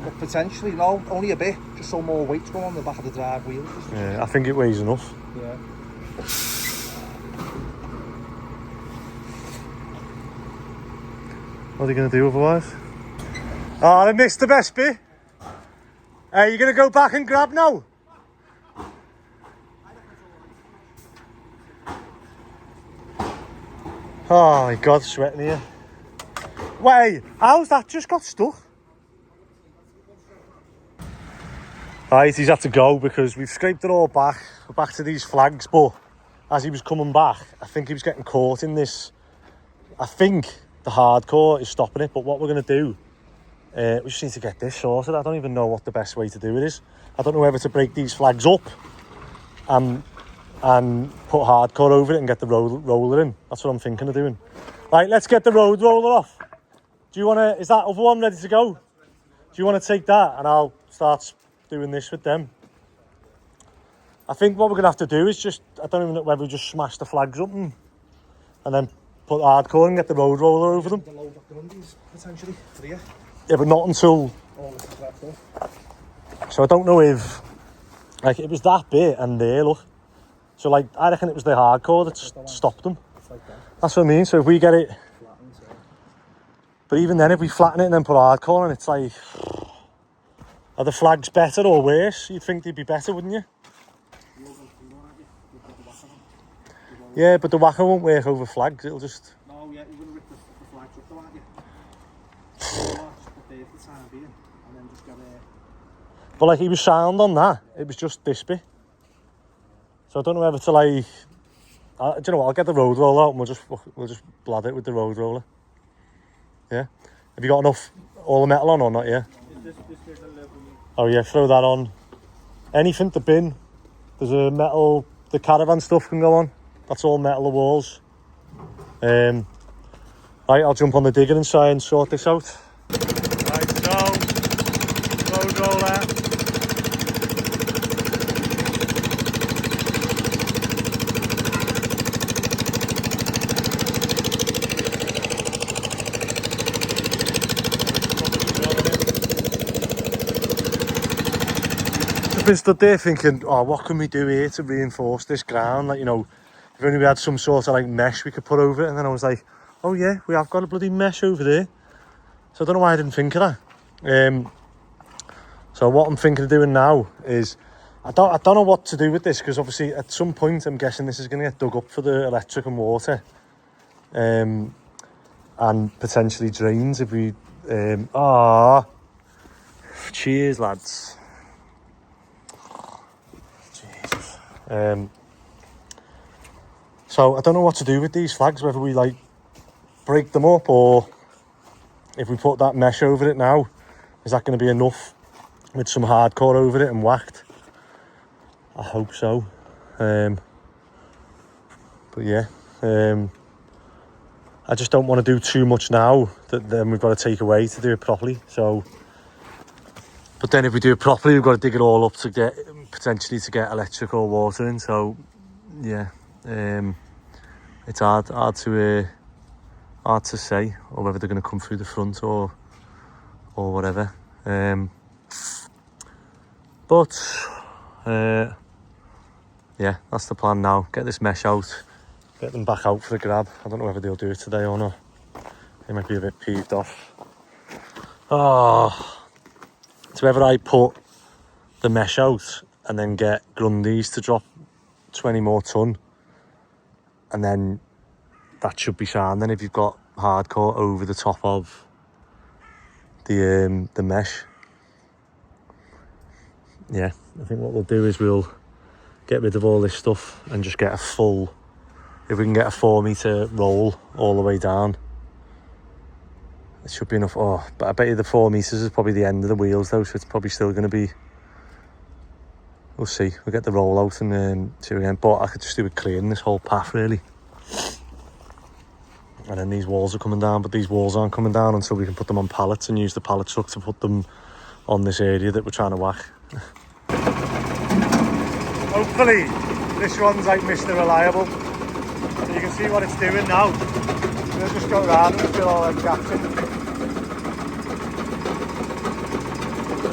But potentially, no, only a bit, just so more weight's going on the back of the drive wheel. Yeah, I think it weighs enough. Yeah. What are you going to do otherwise? Oh, I missed the best bit. Are you going to go back and grab now? Oh my God, sweating here. Wait, how's that just got stuck? Right, he's had to go because we've scraped it all back. We're back to these flags, but as he was coming back, I think he was getting caught in this. I think the hardcore is stopping it, but what we're going to do, we just need to get this sorted. I don't even know what the best way to do it is. I don't know whether to break these flags up and put hardcore over it and get the roller in. That's what I'm thinking of doing. Right, let's get the road roller off. Do you want to, is that other one ready to go? Do you want to take that and I'll start doing this with them? I think what we're going to have to do is just, I don't even know whether we just smash the flags up and then put hardcore and get the road roller over them. The load up the Grundy's, potentially, for you. Yeah, but not until... Oh, this is wrapped up. So I don't know if... Like, it was that bit and there, look. So, like, I reckon it was the hardcore that stopped them. It's like that. That's what I mean. So if we get it... Flattened, so. But even then, if we flatten it and then put hardcore on, it's like... Are the flags better or worse? You'd think they'd be better, wouldn't you? Yeah, but the whacker won't work over flags, it'll just... No, yeah, you're going to rip the flags up though, aren't you? Just put there for the time being, and then just get a... But like, he was sound on that, it was just this bit. So I don't know whether to like... do you know what, I'll get the road roller out and we'll just blad it with the road roller. Yeah? Have you got enough, all the metal on or not, yeah? Oh yeah, throw that on. Anything to bin. There's a metal, the caravan stuff can go on. That's all metal, the walls. Right, I'll jump on the digger and try and sort this out. Right, so, road roller. I've been stood there thinking, oh, what can we do here to reinforce this ground? Like, you know, if only we had some sort of like mesh we could put over it. And then I was like, oh yeah, we have got a bloody mesh over there. So I don't know why I didn't think of that. So what I'm thinking of doing now is, I don't know what to do with this, because obviously at some point I'm guessing this is going to get dug up for the electric and water. And potentially drains if we... cheers, lads. Jesus. So I don't know what to do with these flags, whether we like break them up or if we put that mesh over it now. Is that going to be enough with some hardcore over it and whacked? I hope so. But yeah, I just don't want to do too much now that then we've got to take away to do it properly. So, but then if we do it properly, we've got to dig it all up to get potentially to get electric or water in. So yeah, it's hard to say, or whether they're going to come through the front or whatever. Yeah, that's the plan now. Get this mesh out, get them back out for a grab. I don't know whether they'll do it today or not. They might be a bit peeved off. Oh, so whether I put the mesh out and then get Grundy's to drop 20 more ton, and then that should be sound. Then if you've got hardcore over the top of the mesh, yeah, I think what we'll do is we'll get rid of all this stuff and just get a full, if we can get a 4 metre roll all the way down, it should be enough. Oh, but I bet you the 4 metres is probably the end of the wheels though, so it's probably still going to be, we'll see. We'll get the roll out and see again, but I could just do it clearing this whole path really. And then these walls are coming down, but these walls aren't coming down until we can put them on pallets and use the pallet truck to put them on this area that we're trying to whack. Hopefully this one's like Mr. Reliable. So you can see what it's doing now. We'll just go around and fill all them gaps in.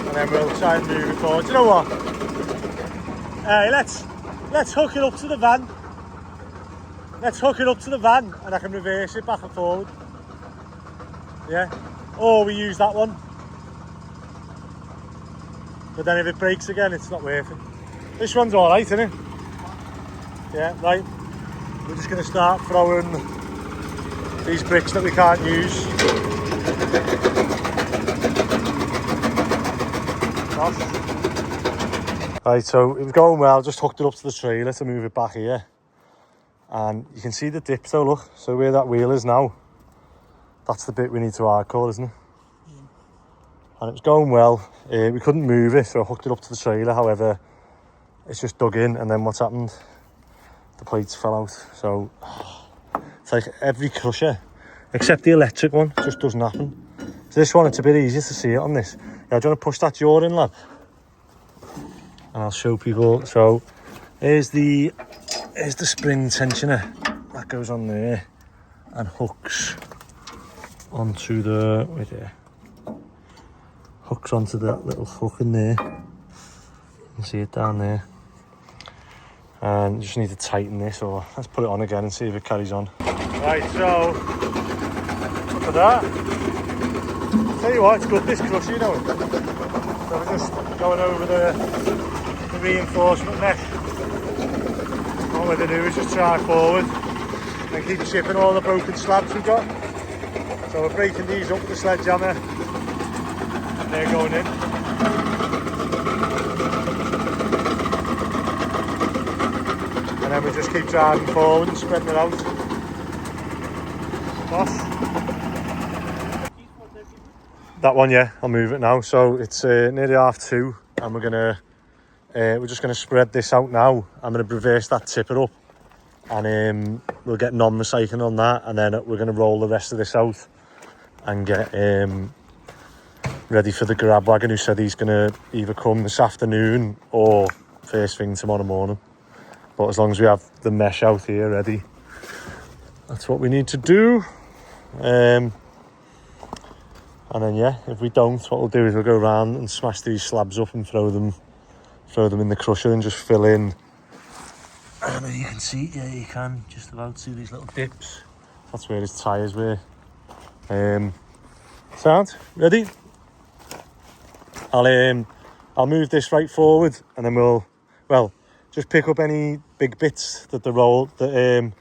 And then we'll try and move it forward. Do you know what? Hey, let's hook it up to the van. Let's hook it up to the van and I can reverse it back and forward. Yeah? Or we use that one. But then if it breaks again, it's not worth it. This one's alright, isn't it? Yeah, right. We're just going to start throwing these bricks that we can't use. Right, so it was going well. Just hooked it up to the trailer to move it back here. And you can see the dip though, look. So where that wheel is now, that's the bit we need to hardcore, isn't it? And it was going well. We couldn't move it, so I hooked it up to the trailer. However, it's just dug in, and then what's happened? The plates fell out. So it's like every crusher, except the electric one, just doesn't happen. So this one, it's a bit easier to see it on this. Yeah, do you want to push that jaw in, lad? And I'll show people. So here's the spring tensioner that goes on there and hooks onto the, right there. Hooks onto that little hook in there. You can see it down there. And you just need to tighten this, or let's put it on again and see if it carries on. Right, so look at that. Tell you what, it's good this crusher, you know. So we're just going over the reinforcement mesh. what we're going to do is just drive forward and keep chipping all the broken slabs we've got. So we're breaking these up with the sledgehammer and they're going in. And then we just keep driving forward and spreading it out. Boss? That one, yeah, I'll move it now. So it's nearly 2:30 and we're just gonna spread this out now. I'm gonna reverse that tipper up and we'll get non-recycling on that, and then we're gonna roll the rest of this out and get ready for the grab wagon, who said he's gonna either come this afternoon or first thing tomorrow morning. But as long as we have the mesh out here ready, that's what we need to do. And then yeah, if we don't, what we'll do is we'll go around and smash these slabs up and throw them in the crusher and just fill in. And you can see, yeah, you can just about see these little dips. That's where his tyres were. Sound ready? I'll move this right forward, and then we'll just pick up any big bits that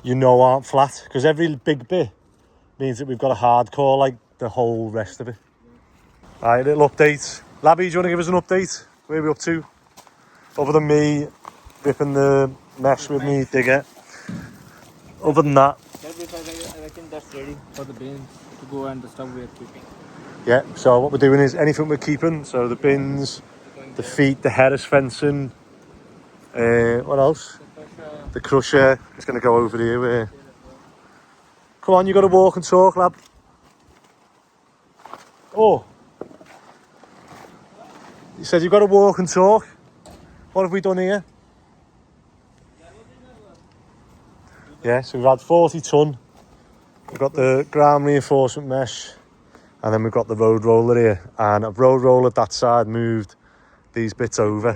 you know aren't flat, because every big bit means that we've got a hardcore like the whole rest of it. Alright, little update. Labby, do you want to give us an update? Where are we up to? Other than me ripping the mesh with me digger. Other than that. I reckon that's ready for the bins to go and the stuff we're keeping. Yeah, so what we're doing is anything we're keeping. So the bins, the feet, the Harris fencing. What else? The crusher is going to go over here. Come on, you got to walk and talk, lad. Oh, you said you've got to walk and talk. What have we done here? Yeah, so we've had 40 tonne. We've got the ground reinforcement mesh, and then we've got the road roller here. And I've road rollered that side, moved these bits over.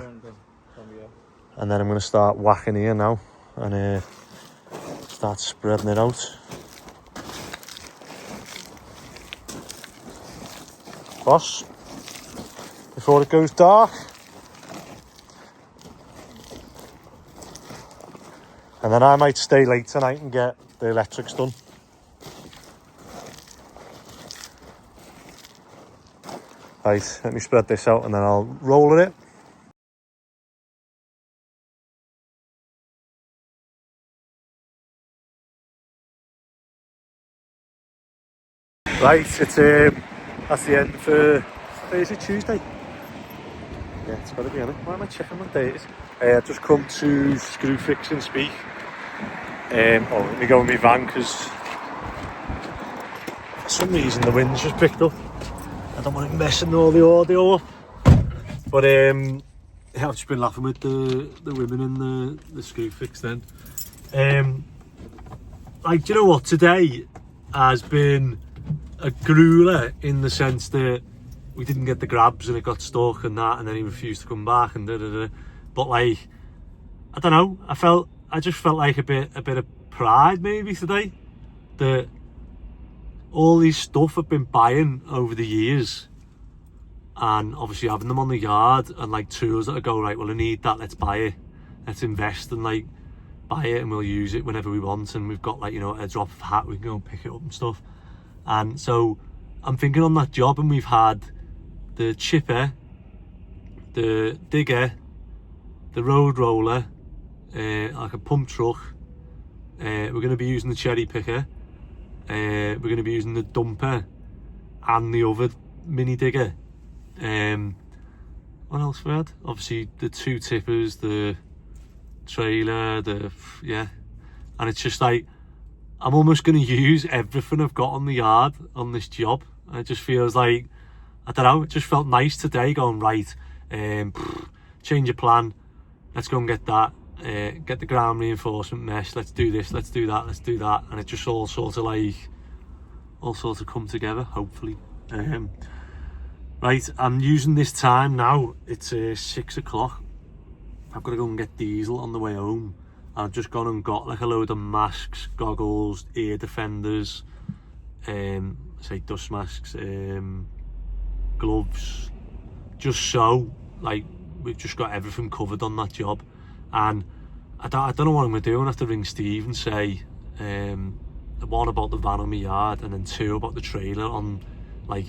And then I'm going to start whacking here now and start spreading it out. Boss, before it goes dark. And then I might stay late tonight and get the electrics done. Right, let me spread this out and then I'll roll it. Right, it's that's the end for Thursday, Tuesday. Yeah, it's got to be on it. Why am I checking what day it is? I've just come to screw fix and speak. Let me go in my van because for some reason the wind's just picked up. I don't want it messing all the audio up. But yeah, I've just been laughing with the women in the screw fix then. Like, do you know what? Today has been a grueler in the sense that we didn't get the grabs and it got stuck and that, and then he refused to come back and da. But like, I don't know, I just felt like a bit of pride maybe today that all these stuff I've been buying over the years, and obviously having them on the yard, and like tools that I go, right, well I need that, let's buy it, let's invest and like buy it and we'll use it whenever we want, and we've got like, you know, a drop of a hat, we can go and pick it up and stuff. And so I'm thinking on that job, and we've had the chipper, the digger, the road roller, like a pump truck. We're going to be using the cherry picker. We're going to be using the dumper and the other mini digger. What else we had? Obviously the 2 tippers, the trailer, yeah. And it's just like, I'm almost going to use everything I've got on the yard on this job. And it just feels like, I don't know, it just felt nice today going, right, change your plan, let's go and get that, get the ground reinforcement mesh, let's do this, let's do that, let's do that. And it just all sort of come together, hopefully. Right, I'm using this time now, it's 6 o'clock. I've got to go and get diesel on the way home. I've just gone and got like a load of masks, goggles, ear defenders, say dust masks, gloves, just so like we've just got everything covered on that job. And I don't know what I'm going to do. I'm going to have to ring Steve and say, one, about the van on my yard, and then two, about the trailer on, like,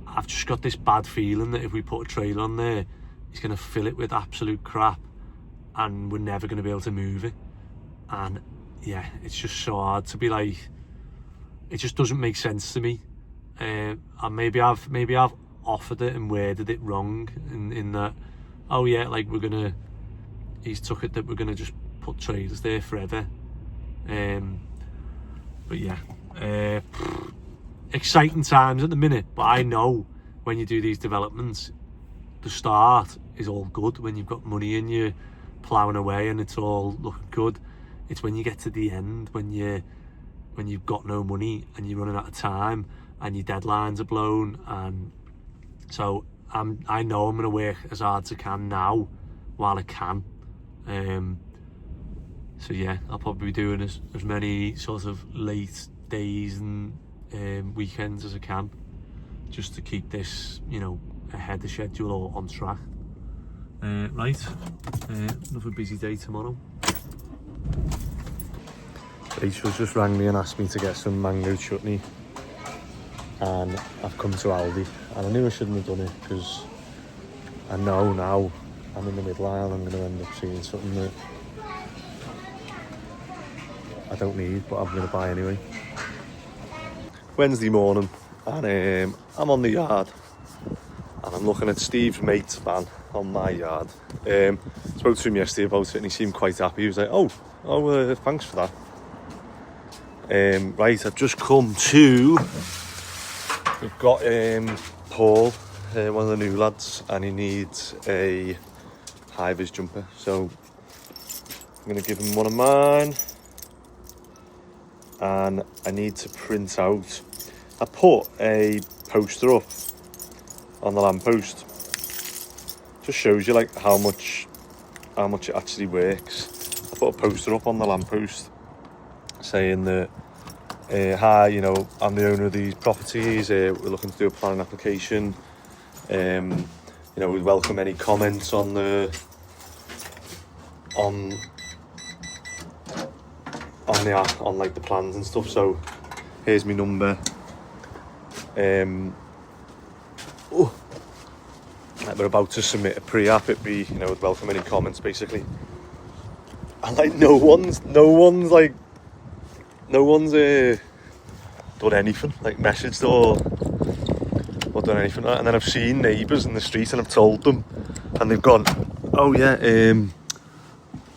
I've just got this bad feeling that if we put a trailer on there, he's going to fill it with absolute crap and we're never going to be able to move it. And yeah, it's just so hard to be like, it just doesn't make sense to me. And maybe I've offered it and worded it wrong in that, oh yeah, like he's took it that we're gonna just put trailers there forever. But yeah, exciting times at the minute. But I know when you do these developments, the start is all good when you've got money and you're ploughing away and it's all looking good. It's when you get to the end, when you've got no money and you're running out of time and your deadlines are blown. And so I know I'm going to work as hard as I can now while I can. So yeah, I'll probably be doing as many sort of late days and weekends as I can, just to keep this, you know, ahead of schedule or on track. Right, another busy day tomorrow. Rachel's just rang me and asked me to get some mango chutney, and I've come to Aldi, and I knew I shouldn't have done it because I know now I'm in the middle aisle. I'm going to end up seeing something that I don't need, but I'm going to buy anyway. Wednesday morning, and I'm on the yard and I'm looking at Steve's mate's van on my yard. Spoke to him yesterday about it and he seemed quite happy. He was like, oh, thanks for that. Right, I've just come to, we've got Paul, one of the new lads, and he needs a high-vis jumper, so I'm going to give him one of mine, and I need to print out, I put a poster up on the lamppost. Just shows you like how much it actually works. I put a poster up on the lamppost saying that, hi, you know, I'm the owner of these properties, we're looking to do a planning application, you know, we'd welcome any comments on like the plans and stuff. So here's my number. Like we're about to submit a pre-app, it'd be, you know, would welcome any comments basically. And like no one's done anything, like messaged or done anything. And then I've seen neighbours in the street and I've told them, and they've gone, oh yeah,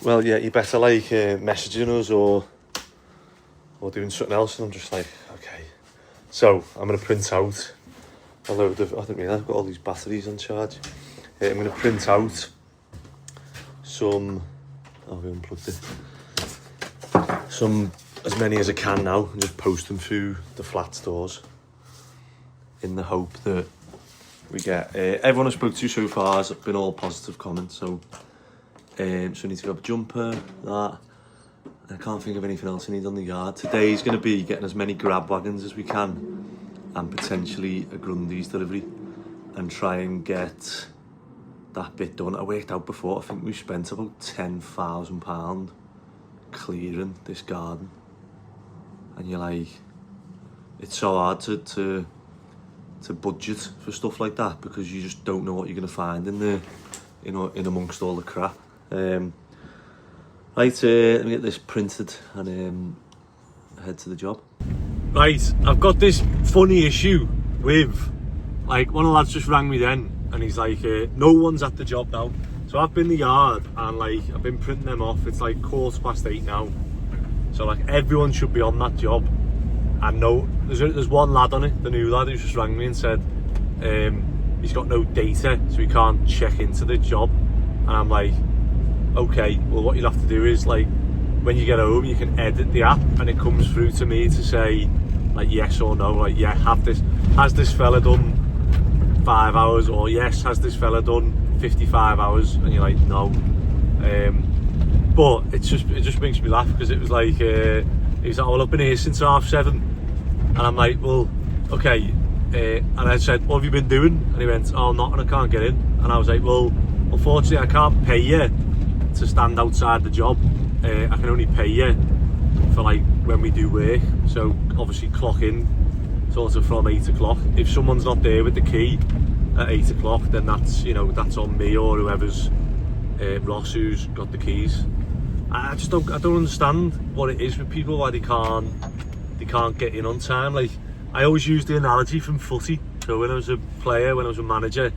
well yeah, you better like messaging us or doing something else. And I'm just like, okay. So I'm going to print out a load of, I didn't realise I've got all these batteries on charge. I'm going to print out some, we unplugged it, as many as I can now, and just post them through the flat stores in the hope that we get, everyone I spoke to so far has been all positive comments. So so I need to grab a jumper, that. I can't think of anything else I need on the yard. Today is going to be getting as many grab wagons as we can and potentially a Grundy's delivery and try and get that bit done. I worked out before, I think we spent about £10,000 clearing this garden. And you're like, it's so hard to budget for stuff like that because you just don't know what you're going to find in there, you know, in amongst all the crap. Right, let me get this printed and head to the job. Right, I've got this funny issue with, like, one of the lads just rang me then and he's like, no one's at the job now. So I've been in the yard and like I've been printing them off. It's like 8:15 now. So like everyone should be on that job. And no, there's one lad on it, the new lad, who's just rang me and said he's got no data, so he can't check into the job. And I'm like, okay, well what you'll have to do is, like, when you get home you can edit the app and it comes through to me to say like yes or no, like yeah, has this fella done 5 hours, or yes, has this fella done 55 hours, and you're like no. But it just makes me laugh because it was like he's like, well, I've been here since 7:30, and I'm like, well, okay, and I said, what have you been doing? And he went, oh, nothing, I can't get in. And I was like, well, unfortunately I can't pay you to stand outside the job, I can only pay you for like when we do work. So obviously clock in sort of from 8 o'clock. If someone's not there with the key at 8 o'clock, then that's, you know, that's on me or whoever's Ross who's got the keys. I don't understand what it is with people, why they can't get in on time. Like, I always use the analogy from footy. So when I was a player, when I was a manager,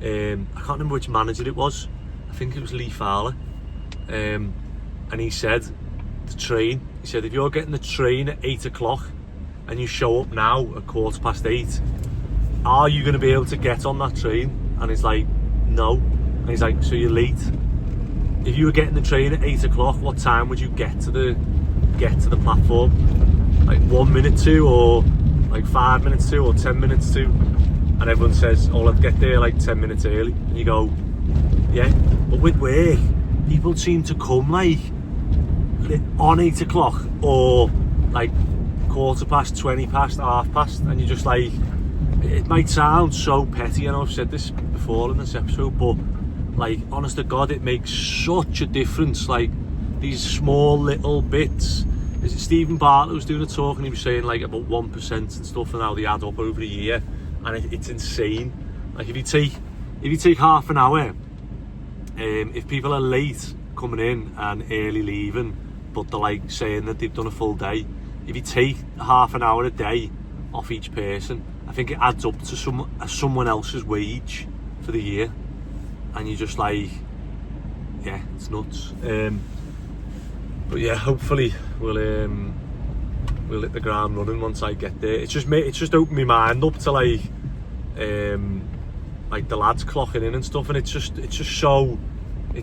I can't remember which manager it was. I think it was Lee Fowler. And he said, the train, he said, if you're getting the train at 8 o'clock and you show up now at 8:15, are you going to be able to get on that train? And he's like, no. And he's like, so you're late. If you were getting the train at 8 o'clock, what time would you get to the platform? Like 1 minute to, or like 5 minutes to, or 10 minutes to? And everyone says, oh, I'd get there like 10 minutes early. And you go, yeah. But with work, people seem to come like on 8 o'clock or like 20 past, half past, and you're just like, it might sound so petty, and I've said this before in this episode, but like, honest to God, it makes such a difference. Like, these small little bits. Is it Stephen Bartlett was doing a talk, and he was saying like about 1% and stuff, and how they add up over a year, and it's insane. Like, if you take half an hour, if people are late coming in and early leaving, but they're like saying that they've done a full day, if you take half an hour a day off each person, I think it adds up to someone else's wage for the year. And you're just like, yeah, it's nuts. But yeah, hopefully we'll hit the ground running once I get there. It's just opened my mind up to like the lads clocking in and stuff, and it's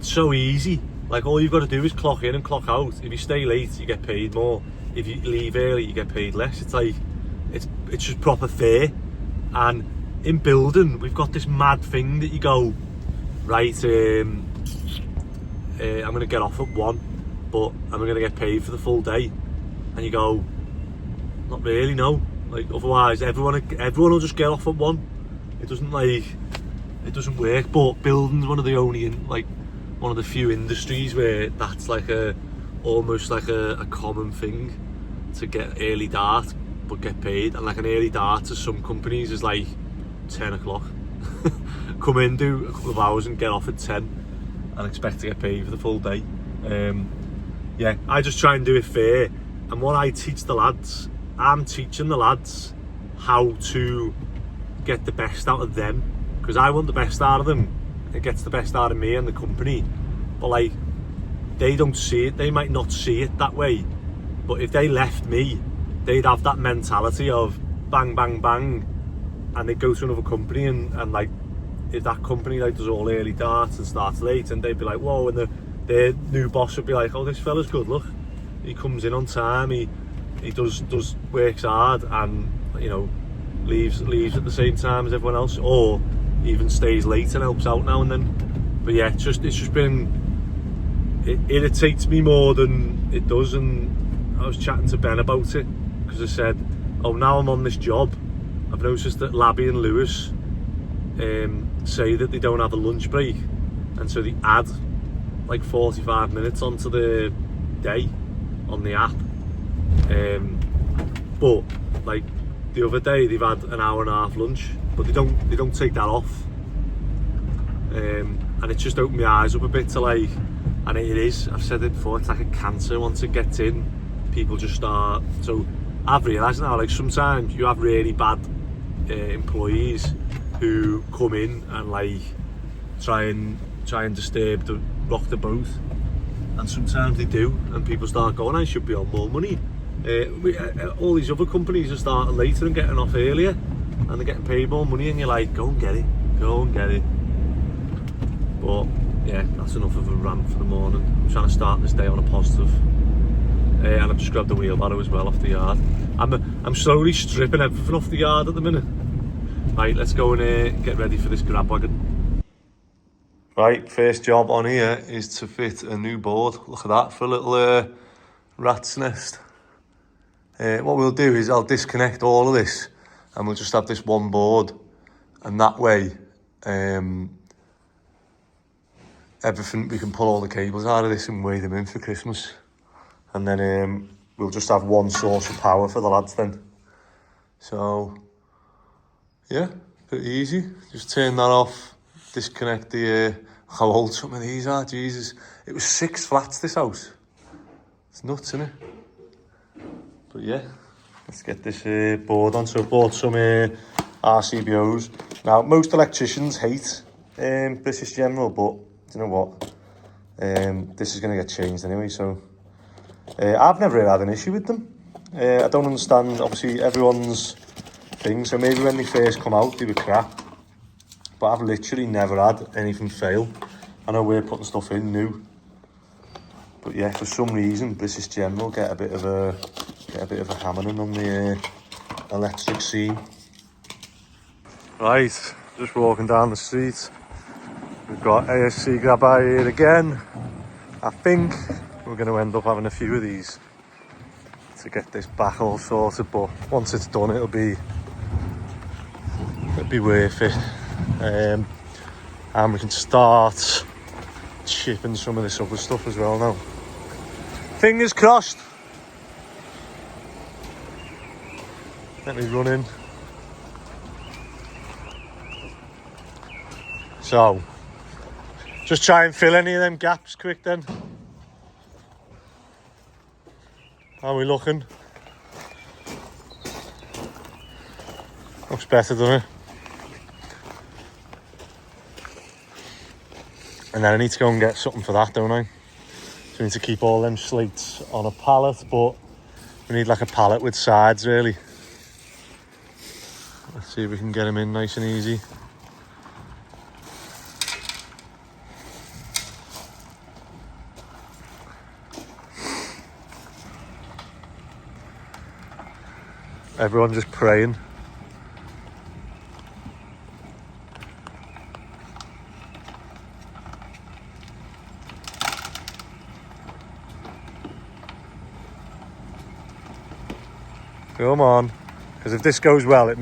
so easy. Like, all you've got to do is clock in and clock out. If you stay late, you get paid more. If you leave early, you get paid less. It's like, it's just proper fair. And in building, we've got this mad thing that you go, right, I'm going to get off at 1, but I'm going to get paid for the full day. And you go, not really, no. Like, otherwise, everyone will just get off at 1. It doesn't work. But building's one of the few industries where that's like almost like a common thing, to get early dart but get paid. And like, an early dart to some companies is like 10 o'clock. Come in, do a couple of hours and get off at 10 and expect to get paid for the full day. Yeah, I just try and do it fair. And what I teach the lads, I'm teaching the lads how to get the best out of them, because I want the best out of them. It gets the best out of me and the company. But like, they don't see it, they might not see it that way, but if they left me, they'd have that mentality of bang, bang, bang, and they'd go to another company and like, if that company like does all early darts and starts late, and they'd be like, whoa, and their new boss would be like, oh, this fella's good, look, he comes in on time, he does works hard, and, you know, leaves at the same time as everyone else, or even stays late and helps out now and then. But yeah, it's just been, it irritates me more than it does. And I was chatting to Ben about it, because I said, oh, now I'm on this job, I've noticed that Labby and Lewis say that they don't have a lunch break, and so they add like 45 minutes onto the day on the app. But like, the other day they've had an hour and a half lunch, but they don't take that off. And it just opened my eyes up a bit to like, and it is, I've said it before, it's like a cancer. Once it gets in, people just start. So I've realised now, like, sometimes you have really bad employees who come in and like try and disturb rock the boat, and sometimes they do, and people start going, I should be on more money. All these other companies are starting later and getting off earlier, and they're getting paid more money, and you're like, go and get it. But yeah, that's enough of a rant for the morning. I'm trying to start this day on a positive. And I've just grabbed the wheelbarrow as well off the yard. I'm slowly stripping everything off the yard at the minute. Right, let's go and get ready for this grab wagon. Right, first job on here is to fit a new board. Look at that, for a little rat's nest. What we'll do is I'll disconnect all of this, and we'll just have this one board, and that way everything, we can pull all the cables out of this and weigh them in for Christmas. and then we'll just have one source of power for the lads then. So yeah, pretty easy. Just turn that off, disconnect the how old some of these are, Jesus. It was 6 flats, this house. It's nuts, isn't it? But yeah, let's get this board on. So I bought some RCBOs. Now, most electricians hate British General, but you know what? This is going to get changed anyway, so I've never really had an issue with them. I don't understand, obviously, everyone's thing, so maybe when they first come out, they were crap. But I've literally never had anything fail. I know we're putting stuff in new. But yeah, for some reason, British General get a bit of a hammering on the electric scene. Right, just walking down the street. We've got ASC grab bar here again. I think we're going to end up having a few of these to get this back all sorted, but once it's done, it'll be worth it. And we can start chipping some of this other stuff as well now. Fingers crossed. Let me run in. So, just try and fill any of them gaps quick then. How are we looking? Looks better, doesn't it? And then I need to go and get something for that, don't I? So I need to keep all them slates on a pallet, but we need like a pallet with sides, really. Let's see if we can get them in nice and easy. Everyone just praying. Come on, because if this goes well, it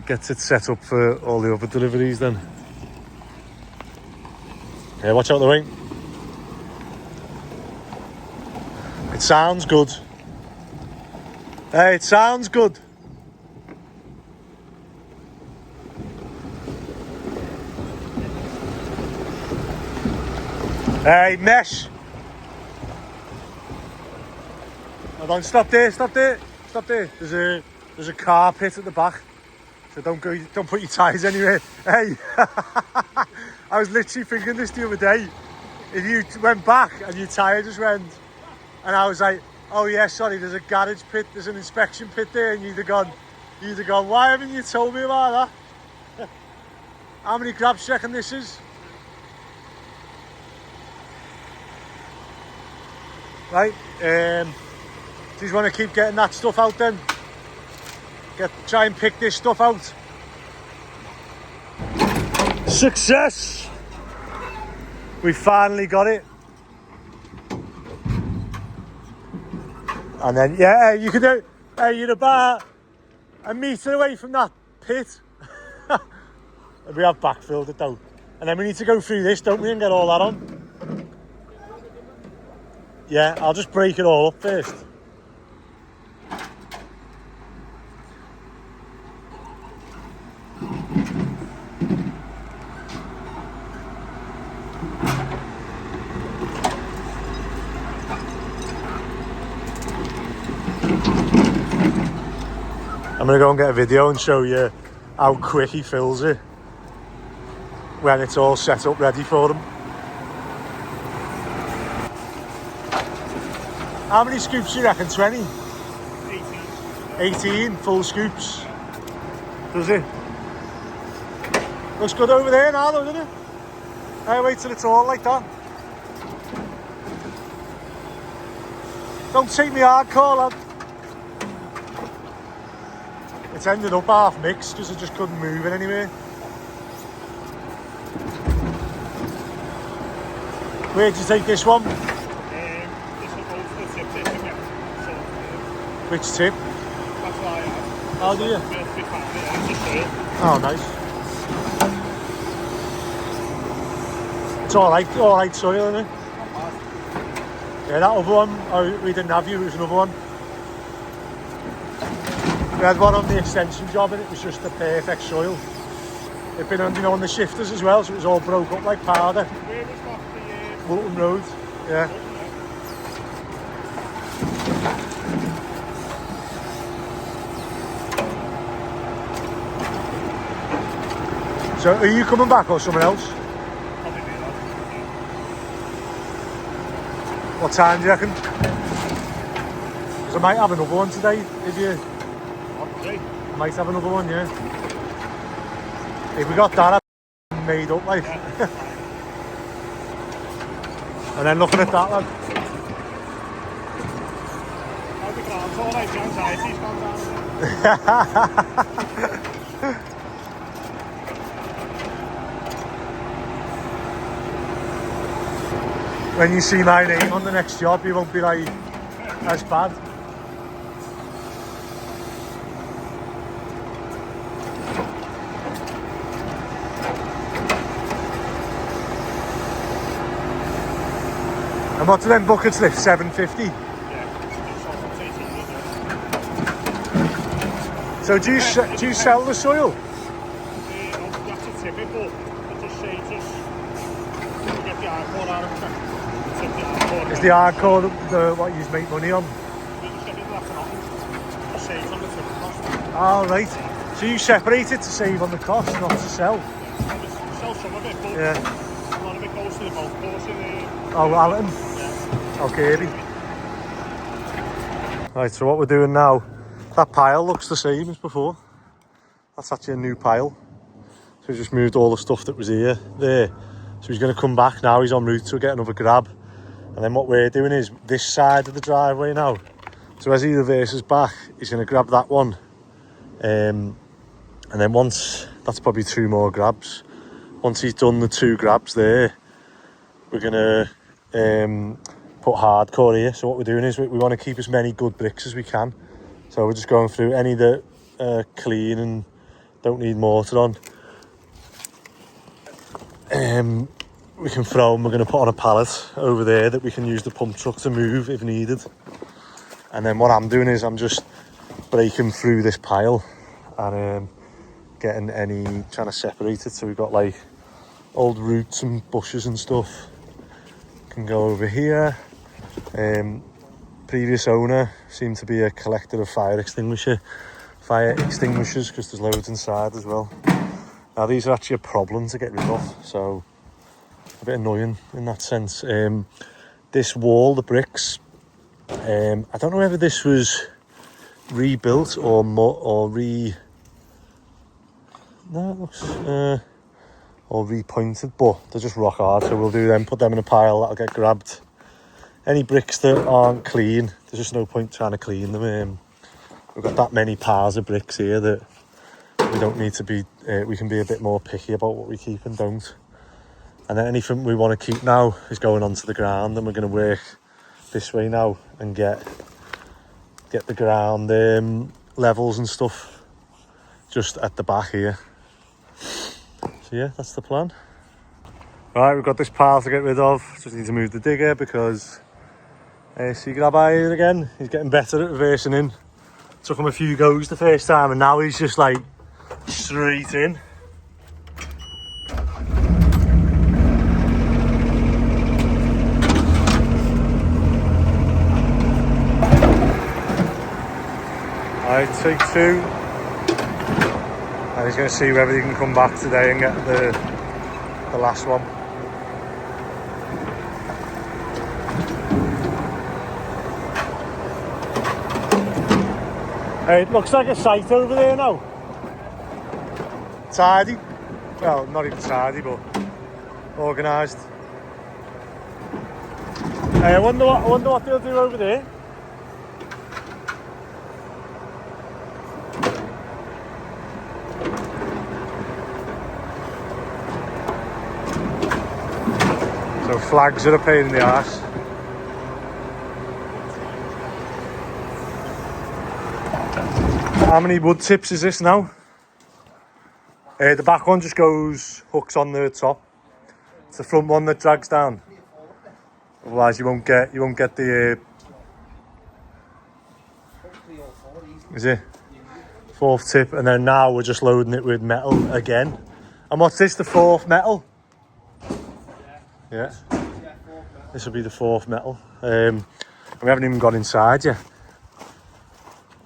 gets it set up for all the other deliveries then. Yeah, watch out the wing. It sounds good. Hey, it sounds good. Hey, mesh. Hold on, stop there. There's a car pit at the back, so don't put your tyres anywhere. Hey, I was literally thinking this the other day. If you went back and your tyre just went, and I was like, oh yeah, sorry, there's a garage pit, there's an inspection pit there, and you'd have gone, why haven't you told me about that? How many grabs do you reckon this is? Right, just want to keep getting that stuff out then. Try and pick this stuff out. Success! We finally got it. And then, yeah, you can do, you're about a metre away from that pit. We have backfilled it though. And then we need to go through this, don't we, and get all that on. Yeah, I'll just break it all up first. I'm going to go and get a video and show you how quick he fills it when it's all set up ready for him. How many scoops do you reckon? 20? 18 full scoops. Does it? Looks good over there now though, doesn't it? Hey, wait till it's all like that. Don't take me hardcore, lad. It's ended up half mixed because I just couldn't move it anywhere. Where'd you take this one? This will go to the tip there again. So, which tip? that's what I have. Oh, do you? Oh, nice. It's all right soil, isn't it? Yeah, that other one, oh, we didn't have you, it was another one. We had one on the extension job and it was just the perfect soil. It'd been on, you know, on the shifters as well, so it was all broke up like powder. Where was that? The Wilton Road, yeah. So are you coming back or someone else? probably be that. What time do you reckon? Because I might have another one today, if you... Okay. I might have another one, yeah. If we got that made up, like. Yeah. And then looking at that, lad. I'll be glad. It's all right, the anxiety's gone down. When you see my name on the next job, you won't be like, as bad. And what do them buckets lift? 750? Yeah, it's all from 1800. So do you sell the soil? That's a typical. It just saves us. We get the hardcore out of it. Take the hardcore. Is the hardcore what you make money on? We just get rid of that for nothing. Just saves on the tip cost. Oh, right. So you separate it to save on the cost, not to sell? We sell some of it, but Yeah. a lot of it goes to the golf course in Oh, Alton. Okay. Right, so what we're doing now, that pile looks the same as before. That's actually a new pile. So we just moved all the stuff that was here, there. So he's going to come back now, he's en route to get another grab. And then what we're doing is this side of the driveway now. So as he reverses back, he's going to grab that one. And then once, that's probably 2 more grabs. Once he's done the 2 grabs there, we're going to put hardcore here. So what we're doing is we want to keep as many good bricks as we can. So we're just going through any that are clean and don't need mortar on. We can throw them. We're going to put on a pallet over there that we can use the pump truck to move if needed. And then what I'm doing is I'm just breaking through this pile and getting any, trying to separate it. So we've got like old roots and bushes and stuff. Can go over here. Previous owner seemed to be a collector of fire extinguishers because there's loads inside as well. Now these are actually a problem to get rid of, so a bit annoying in that sense. This wall, the bricks, I don't know whether this was rebuilt or repointed, but they're just rock hard, so we'll do them, put them in a pile, that'll get grabbed. Any bricks that aren't clean, there's just no point trying to clean them. We've got that many piles of bricks here that we don't need to be, we can be a bit more picky about what we keep and don't. And then anything we want to keep now is going onto the ground, and we're going to work this way now and get the ground levels and stuff just at the back here. So yeah, that's the plan. Right, we've got this pile to get rid of. Just need to move the digger because see Grabby here again. He's getting better at reversing in. Took him a few goes the first time and now he's just like straight in. Alright, take 2. And he's going to see whether he can come back today and get the last one. It looks like a site over there now. Tidy. Well, not even tidy, but organised. I wonder what they'll do over there. So flags are a pain in the arse. How many wood tips is this now? The back one just goes, hooks on the top. It's the front one that drags down. Otherwise, you won't get the. Is it? Fourth tip, and then now we're just loading it with metal again. And what's this? The fourth metal? Yeah. This will be the fourth metal. We haven't even got inside yet.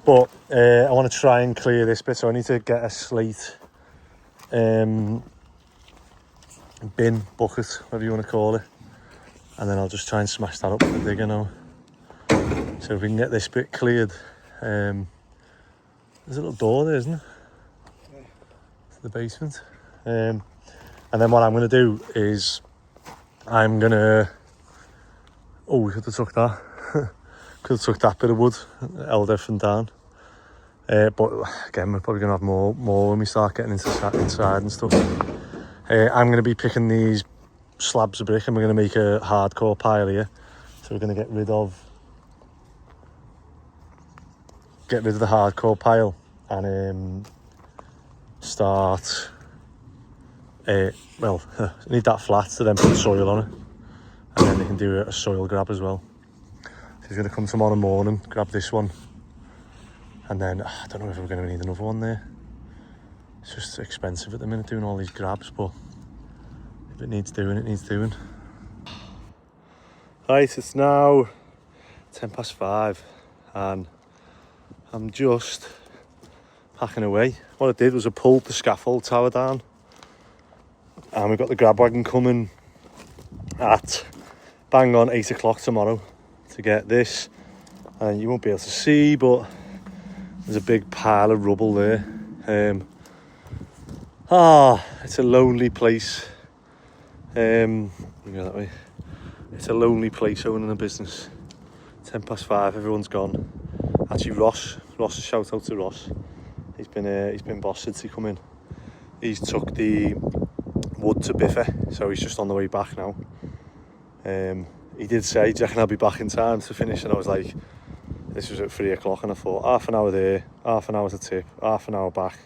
But I want to try and clear this bit, so I need to get a slate bin, bucket, whatever you want to call it. And then I'll just try and smash that up with the digger now. So if we can get this bit cleared. There's a little door there, isn't there? Yeah. To the basement. And then what I'm going to do is I'm going to... Oh, we could have took that. Could have took that bit of wood, held everything down. But again, we're probably going to have more when we start getting into inside and stuff. I'm going to be picking these slabs of brick and we're going to make a hardcore pile here. So we're going to get rid of the hardcore pile and start... well, need that flat to then put soil on it. And then they can do a soil grab as well. So he's going to come tomorrow morning, grab this one. And then, I don't know if we're going to need another one there. It's just expensive at the minute doing all these grabs, but if it needs doing, it needs doing. Right, it's now 5:10 and I'm just packing away. What I did was I pulled the scaffold tower down and we've got the grab wagon coming at bang on 8 o'clock tomorrow to get this. And you won't be able to see, but there's a big pile of rubble there. It's a lonely place. You go that way. It's a lonely place owning a business. 5:10, everyone's gone. Actually, Ross, shout out to Ross. He's been boss since he come in. He's took the wood to Biffa, so he's just on the way back now. He did say, do you reckon I'll be back in time to finish? And I was like, this was at 3 o'clock, and I thought, half an hour there, half an hour to tip, half an hour back.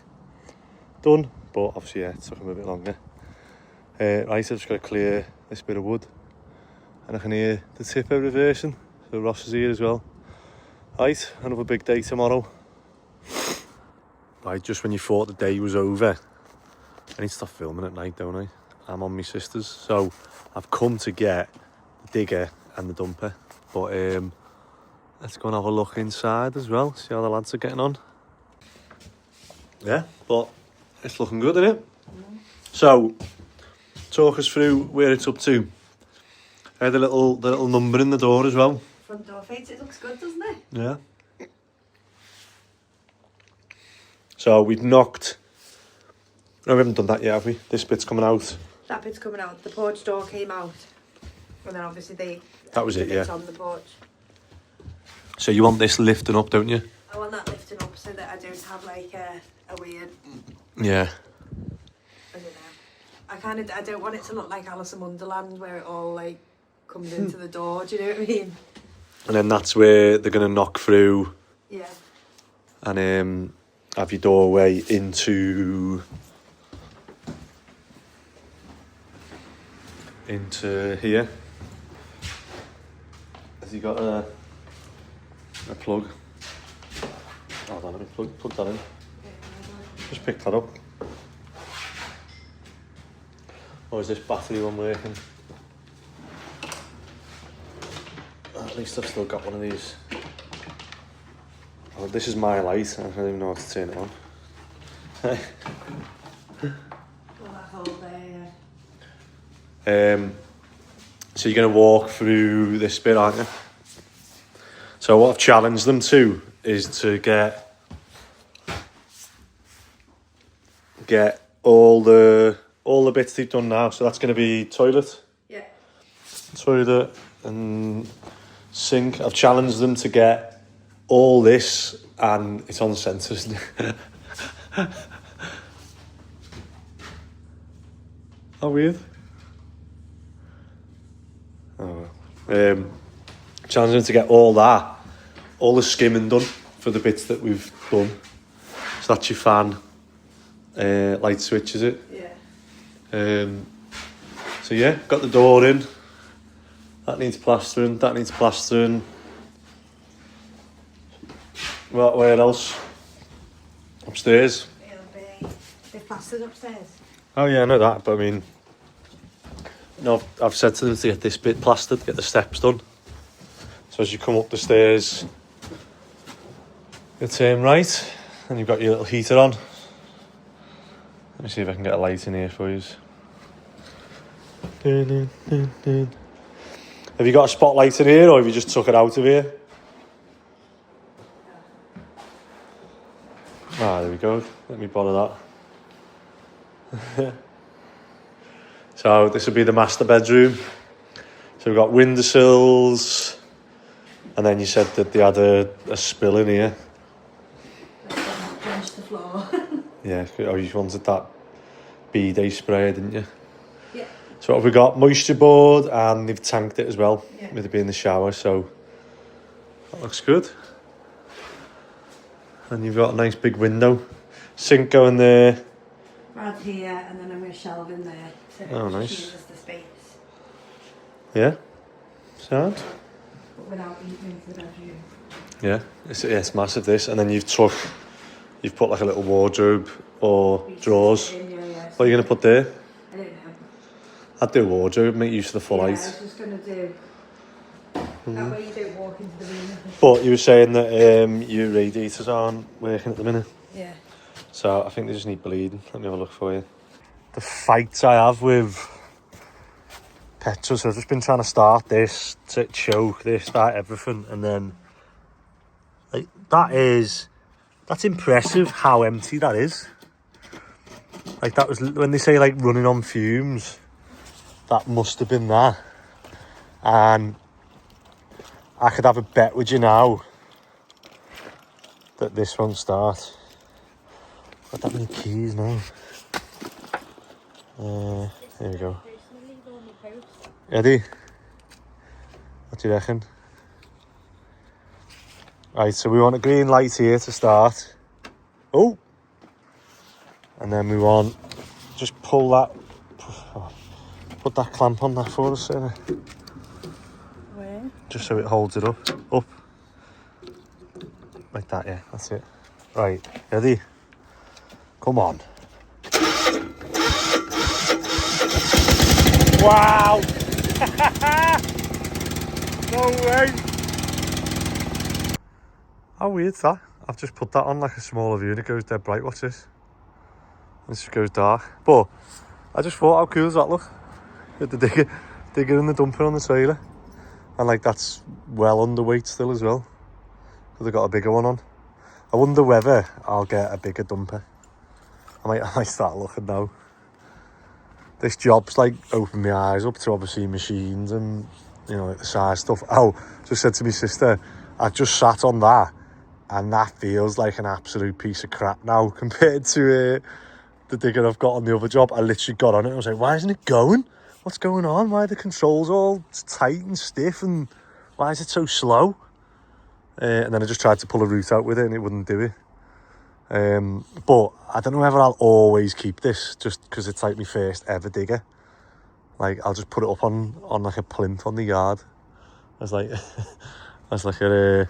Done, but obviously, yeah, it took him a bit longer. Right, I've just got to clear this bit of wood, and I can hear the tipper reversing, so Ross is here as well. Right, another big day tomorrow. Right, just when you thought the day was over, I need to stop filming at night, don't I? I'm on my sister's, so I've come to get the digger and the dumper, but let's go and have a look inside as well, see how the lads are getting on. Yeah, but it's looking good, isn't it? Mm. So, talk us through where it's up to. I had the little number in the door as well. Front door fades, it looks good, doesn't it? Yeah. So we've knocked... No, we haven't done that yet, have we? This bit's coming out. That bit's coming out. The porch door came out. And then obviously that was it, yeah. On the porch. So you want this lifting up, don't you? I want that lifting up so that I don't have like a weird... Yeah. I don't know. I don't want it to look like Alice in Wonderland where it all like comes into the door, do you know what I mean? And then that's where they're going to knock through. Yeah. And have your doorway into here. Has he got a plug? Hold on, let me plug that in. Just pick that up. Or is this battery one working? At least I've still got one of these. Oh, this is my light. I don't even know how to turn it on. Well, that hole there, yeah. So you're going to walk through this bit, aren't you? So what I've challenged them to is to get all the bits they've done now. So that's going to be toilet. Yeah. Toilet and sink. I've challenged them to get all this, and it's on centre, isn't it? How weird. Oh well. Challenge them to get all the skimming done for the bits that we've done. So that's your fan, light switch, is it? Yeah. So yeah, got the door in. That needs plastering, that needs plastering. Well, where else? Upstairs. It'll be... They've plastered upstairs. Oh yeah, I know that, but I mean... No, I've said to them to get this bit plastered, get the steps done. So as you come up the stairs, you turn right, and you've got your little heater on. Let me see if I can get a light in here for you. Have you got a spotlight in here, or have you just took it out of here? Ah, there we go. Let me borrow that. So this will be the master bedroom. So we've got windowsills, and then you said that they had a spill in here. Drenched the floor. Yeah, oh, you wanted that B-Day spray, didn't you? Yeah. So what have we got? Moisture board, and they've tanked it as well, Yeah. with it being the shower, so that looks good. And you've got a nice big window. Sink going there. Right here, and then I'm going to shelve in there. So Oh, it nice. just uses the space. Yeah? Sound? But without eating into the bedroom. Yeah, it's massive this. And then you've put like a little wardrobe or drawers. Yeah. What are you going to put there? I don't know. I'd do a wardrobe, make use of the full I height. was just going to do... That way you don't walk into the room. But you were saying that your radiators aren't working at the minute. Yeah. So I think they just need bleeding. Let me have a look for you. The fights I have with petrol, so I've just been trying to start this, to choke this, start everything, and then like that's impressive how empty that is. Like that was when they say like running on fumes, that must have been that. And I could have a bet with you now that this won't start. Got that many keys now. There we go. Eddie, what do you reckon? Right, so we want a green light here to start. Oh! And then we want, just pull that, put that clamp on that for us, Sarah. Where? Just so it holds it up. Like that, yeah, that's it. Right, Eddie, come on. Wow! No way! How weird's that? I've just put that on like a smaller view and it goes dead bright. Watch this. It just goes dark. But I just thought, how cool does that look? With the digger and the dumper on the trailer. And like that's well underweight still as well. Because they've got a bigger one on. I wonder whether I'll get a bigger dumper. I might start looking now. This job's like opened my eyes up to obviously machines and, you know, like the size stuff. Oh, just said to my sister, I just sat on that and that feels like an absolute piece of crap now compared to the digger I've got on the other job. I literally got on it and I was like, why isn't it going? What's going on? Why are the controls all tight and stiff and why is it so slow? And then I just tried to pull a route out with it and it wouldn't do it. But I don't know whether I'll always keep this just because it's like my first ever digger. Like I'll just put it up on like a plinth on the yard as like as like a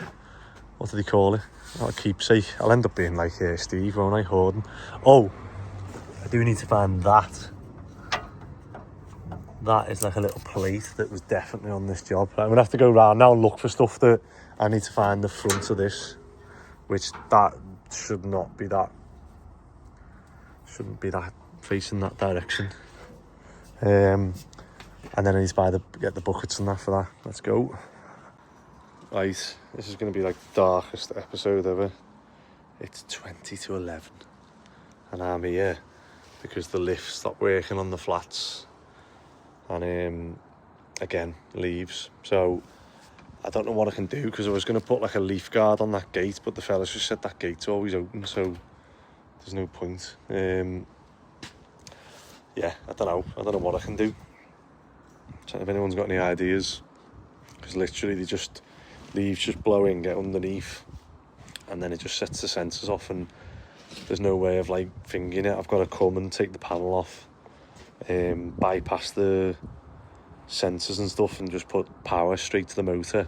what do they call it? Not a keepsake. I'll end up being like Steve, won't I? Hoarding. Oh, I do need to find that. That is like a little plate that was definitely on this job. I'm gonna have to go around now and look for stuff that I need to find the front of this, which that shouldn't be that facing that direction. And then I need to get the buckets and that for that. Let's go. Right, this is going to be like the darkest episode ever. It's 20 to 11 and I'm here because the lift stopped working on the flats and again leaves. So I don't know what I can do because I was going to put like a leaf guard on that gate, but the fellas just said that gate's always open, so there's no point. Yeah, I don't know what I can do. So if anyone's got any ideas, because literally leaves just blowing, get underneath, and then it just sets the sensors off, and there's no way of like fingering it. I've got to come and take the panel off, bypass the sensors and stuff and just put power straight to the motor,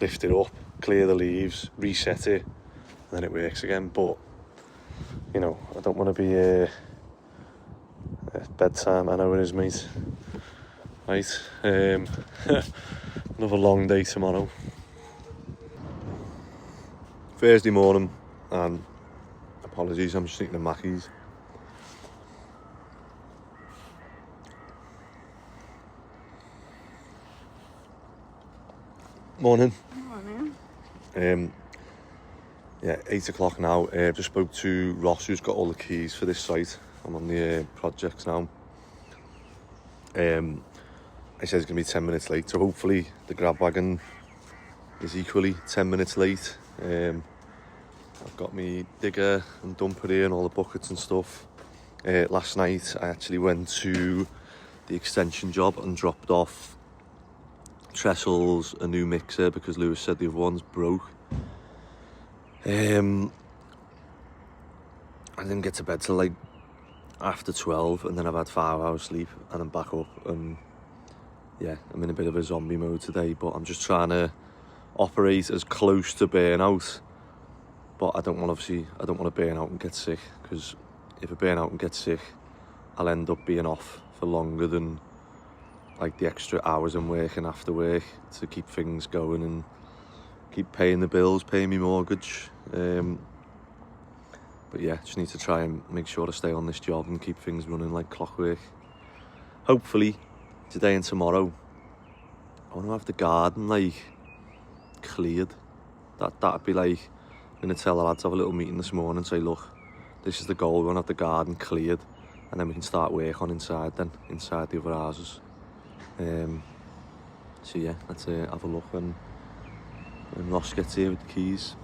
lift it up, clear the leaves, reset it, and then it works again. But you know, I don't want to be bedtime. I know it is, mate. Right, another long day tomorrow. Thursday morning, and apologies, I'm just eating the Mackies. Morning. Morning. Yeah, 8 o'clock now. Just spoke to Ross, who's got all the keys for this site. I'm on the projects now. I said it's going to be 10 minutes late, so hopefully the grab wagon is equally 10 minutes late. I've got me digger and dumper here and all the buckets and stuff. Last night I actually went to the extension job and dropped off trestles, a new mixer, because Lewis said the other one's broke. I didn't get to bed till like after 12, and then I've had 5 hours sleep and I'm back up, and yeah, I'm in a bit of a zombie mode today, but I'm just trying to operate as close to burnout, but I don't want to burn out and get sick, because if I burn out and get sick, I'll end up being off for longer than like the extra hours I'm working after work to keep things going and keep paying the bills, paying me mortgage. But yeah, just need to try and make sure to stay on this job and keep things running like clockwork. Hopefully today and tomorrow I want to have the garden like cleared. That'd be like, I'm going to tell the lads, have a little meeting this morning and say, look, this is the goal, we want to have the garden cleared, and then we can start work on inside the other houses. So yeah, let's have a look when Ross gets here with the keys.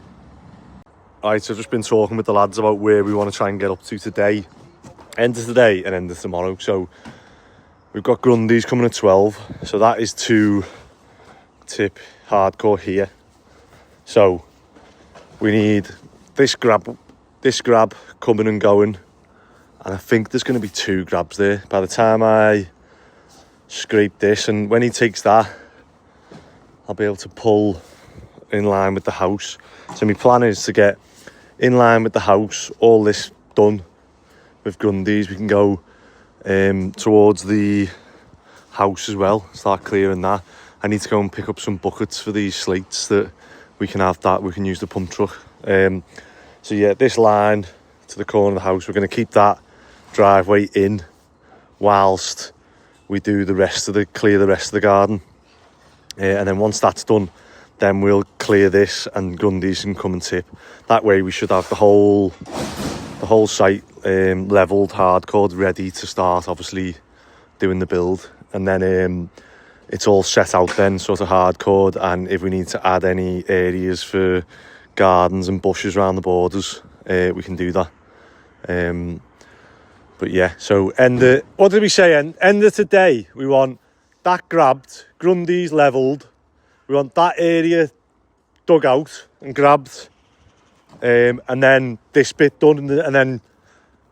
Alright, so I've just been talking with the lads about where we want to try and get up to today. End of today and end of tomorrow. So we've got Grundy's coming at 12. So that is to tip hardcore here. So we need this grab coming and going. And I think there's going to be 2 grabs there. By the time I scrape this, and when he takes that, I'll be able to pull in line with the house. So my plan is to get in line with the house, all this done with Grundy's. We can go towards the house as well, start clearing that. I need to go and pick up some buckets for these slates that we can have, that we can use the pump truck. So yeah, this line to the corner of the house, we're going to keep that driveway in whilst we do clear the rest of the garden. And then once that's done, then we'll clear this and Grundy's can come and tip. That way we should have the whole site levelled, hardcored, ready to start obviously doing the build. And then it's all set out then, sort of hardcored, and if we need to add any areas for gardens and bushes around the borders, we can do that. But yeah, so what did we say? End of today, we want that grabbed, Grundy's levelled. We want that area dug out and grabbed, and then this bit done, and then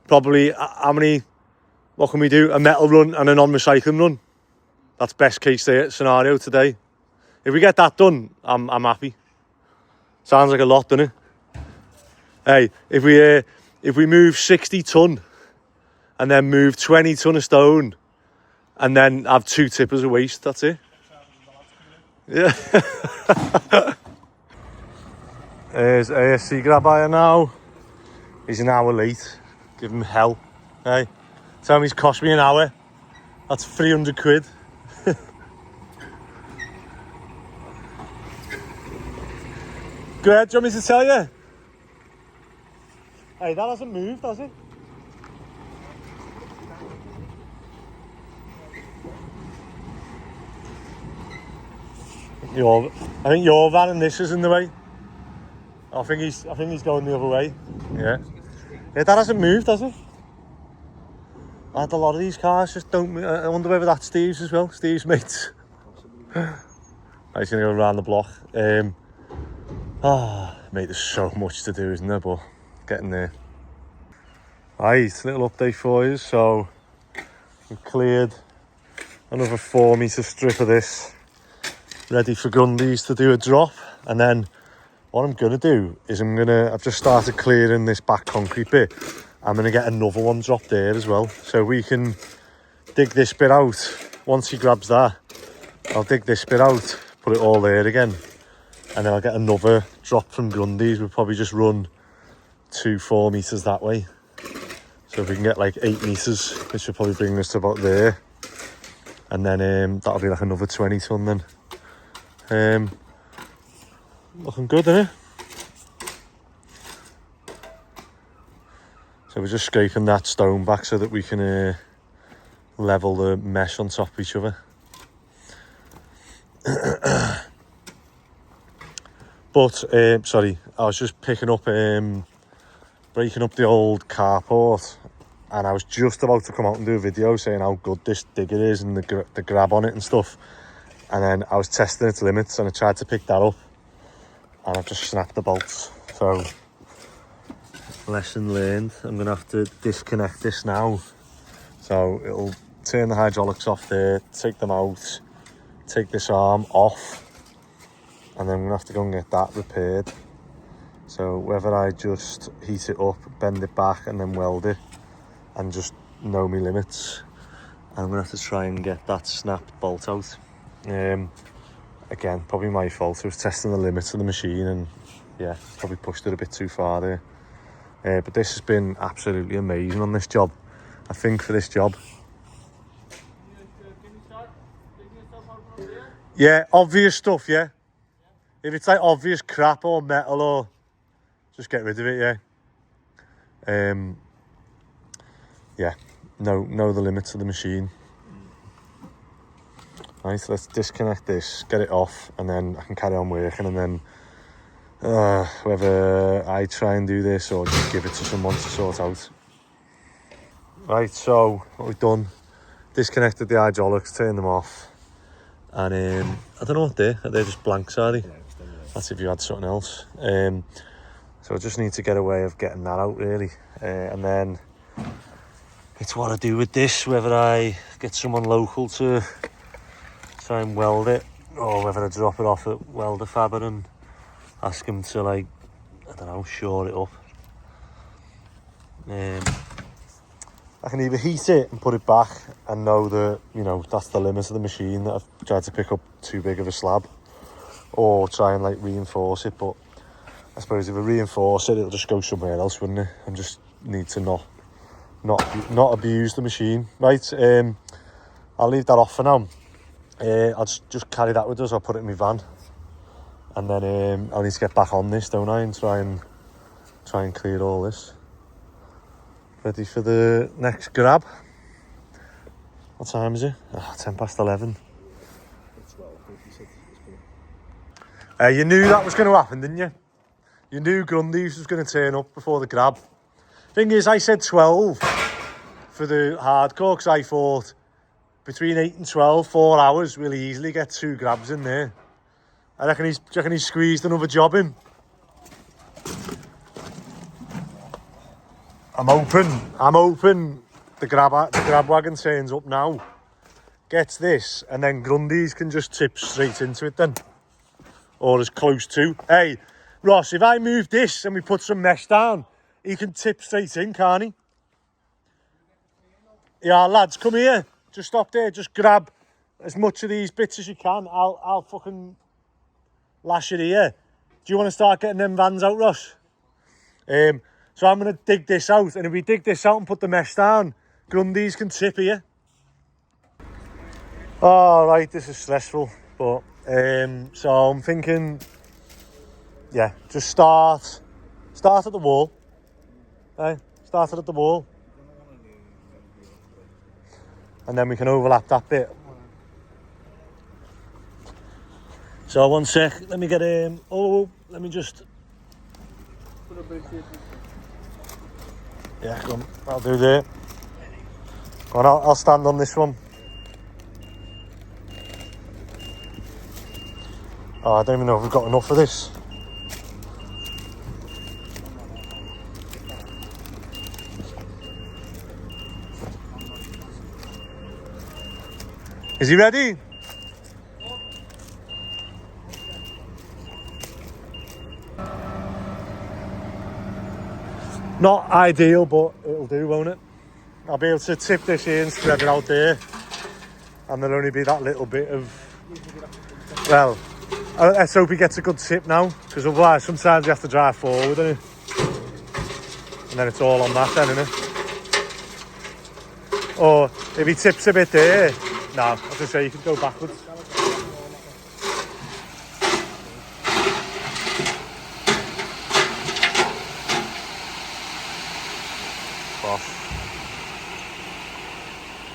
probably what can we do? A metal run and a non-recycling run. That's best case scenario today. If we get that done, I'm happy. Sounds like a lot, doesn't it? Hey, if we move 60 tonne and then move 20 tonne of stone and then have 2 tippers of waste, that's it. Yeah. There's ASC grab hire now. He's an hour late. Give him hell. Hey, tell him he's cost me an hour. That's 300 quid. Go ahead, do you want me to tell you? Hey, that hasn't moved, has it? I think your van and this is in the way. I think he's going the other way. Yeah, that hasn't moved, has it? I had a lot of these cars just don't move. I wonder whether that's Steve's as well. Steve's mates. He's gonna go around the block. Mate, there's so much to do, isn't there? But getting there. Right, little update for you. So we cleared another 4 metre strip of this, ready for Grundy's to do a drop. And then what I'm going to do is I've just started clearing this back concrete bit. I'm going to get another one dropped there as well. So we can dig this bit out. Once he grabs that, I'll dig this bit out, put it all there again. And then I'll get another drop from Grundy's. We'll probably just run 2 4 metres that way. So if we can get like 8 metres, which will probably bring us to about there. And then that'll be like another 20 tonne then. Looking good, isn't it? So we're just scraping that stone back so that we can level the mesh on top of each other. But, sorry, I was just picking up, breaking up the old carport, and I was just about to come out and do a video saying how good this digger is and the grab on it and stuff. And then I was testing its limits and I tried to pick that up and I've just snapped the bolts. So, lesson learned. I'm going to have to disconnect this now. So it'll turn the hydraulics off there, take them out, take this arm off, and then I'm going to have to go and get that repaired. So whether I just heat it up, bend it back and then weld it and just know my limits, I'm going to have to try and get that snapped bolt out. Again, probably my fault. I was testing the limits of the machine and yeah, probably pushed it a bit too far there. But this has been absolutely amazing on this job. I think for this job. Yeah, obvious stuff, yeah. If it's like obvious crap or metal or... just get rid of it, yeah. Yeah, know the limits of the machine. Right, so let's disconnect this, get it off, and then I can carry on working, and then whether I try and do this or just give it to someone to sort out. Right, so what we've done, disconnected the hydraulics, turned them off, and I don't know what they're just blanks, are they? That's if you had something else. So I just need to get a way of getting that out really, and then it's what I do with this, whether I get someone local to try and weld it or whether I drop it off at welder fabber and ask him to, like, I don't know, shore it up. I can either heat it and put it back and know that, you know, that's the limit of the machine, that I've tried to pick up too big of a slab, or try and like reinforce it. But I suppose if I reinforce it, it'll just go somewhere else, wouldn't it? I just need to not abuse the machine. Right, I'll leave that off for now. I'll just carry that with us. I'll put it in my van, and then I'll need to get back on this, don't I, and try and clear all this. Ready for the next grab. What time is it? 11:10. You knew that was going to happen, didn't you? You knew Grundy's was going to turn up before the grab. Thing is, I said 12 for the hardcore because I thought between 8 and 12, 4 hours, we'll easily get 2 grabs in there. I reckon he's squeezed another job in. I'm hoping the grab wagon turns up now, gets this, and then Grundy's can just tip straight into it then. Or as close to. Hey, Ross, if I move this and we put some mesh down, he can tip straight in, can't he? Yeah, lads, come here. Just stop there. Just grab as much of these bits as you can. I'll fucking lash it here. Do you want to start getting them vans out, Ross? So I'm going to dig this out. And if we dig this out and put the mesh down, Grundy's can tip here. Oh, right, this is stressful. But, so I'm thinking, yeah, just start at the wall. Start it at the wall. And then we can overlap that bit. So 1 sec, let me get let me just... Yeah, come on, I'll do that. Go on, I'll stand on this one. Oh, I don't even know if we've got enough of this. Is he ready? Not ideal, but it'll do, won't it? I'll be able to tip this here and spread it out there, and there'll only be that little bit of, well, let's hope he gets a good tip now, because otherwise sometimes you have to drive forward, don't you? And then it's all on that then, isn't it? Or if he tips a bit there, no, as I say, you could go backwards.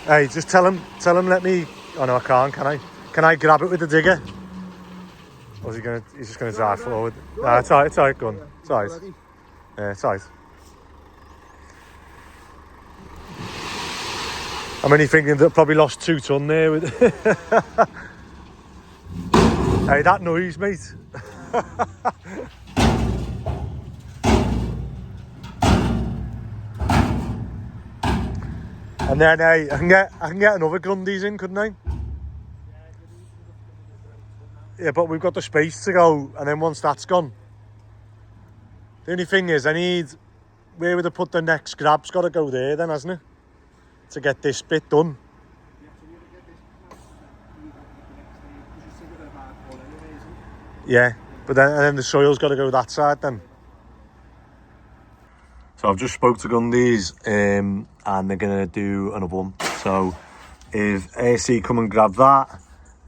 Hey, just tell him, let me, oh no I can't, can I? Can I grab it with the digger? Or is he's just gonna drive forward? No, it's alright, go on. It's alright. Yeah, it's alright. I'm only thinking that probably lost 2 ton there with hey, that noise, mate. And then hey, I can get another Grundies in, couldn't I? Yeah, but we've got the space to go, and then once that's gone. The only thing is, I need, where would I put the next grab's got to go there then, hasn't it? To get this bit done. Yeah, but then the soil's got to go that side then. So I've just spoke to Gundy's and they're going to do another one. So if AC come and grab that,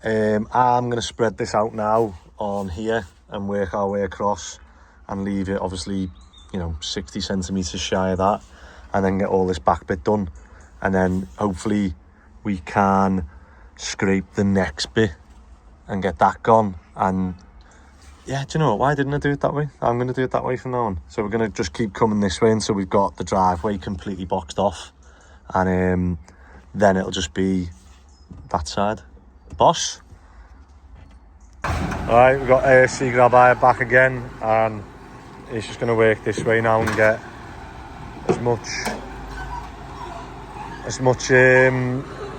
I'm going to spread this out now on here and work our way across and leave it obviously, 60 centimetres shy of that, and then get all this back bit done. And then hopefully we can scrape the next bit and get that gone. And yeah, do you know what? Why didn't I do it that way? I'm going to do it that way from now on. So we're going to just keep coming this way until we've got the driveway completely boxed off. And then it'll just be that side. Boss? Alright, we've got ASC grab hire back again. And he's just going to work this way now and get as much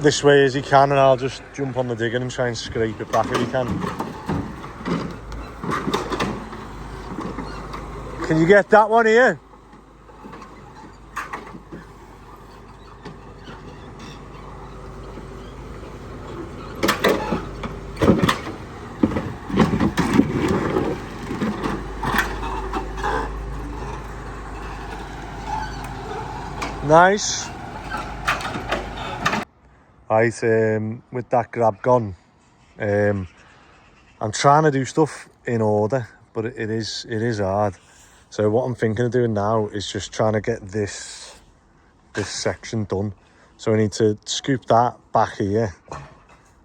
this way as he can. And I'll just jump on the digger and try and scrape it back if he can. Can you get that one here? Nice. Right, with that grab gone, I'm trying to do stuff in order, but it is hard. So what I'm thinking of doing now is just trying to get this section done. So I need to scoop that back here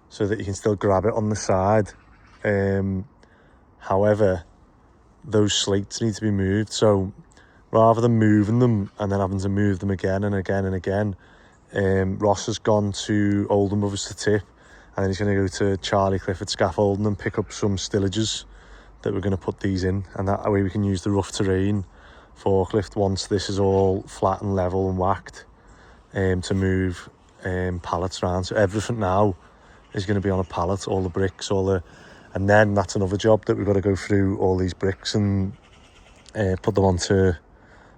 so that you can still grab it on the side. However, those slates need to be moved. So rather than moving them and then having to move them again and again and again, Ross has gone to Oldham Brothers to tip, and then he's going to go to Charlie Clifford scaffolding and pick up some stillages that we're going to put these in, and that way we can use the rough terrain forklift once this is all flat and level and whacked, to move pallets around. So everything now is going to be on a pallet, all the bricks, and then that's another job that we've got to go through all these bricks and put them onto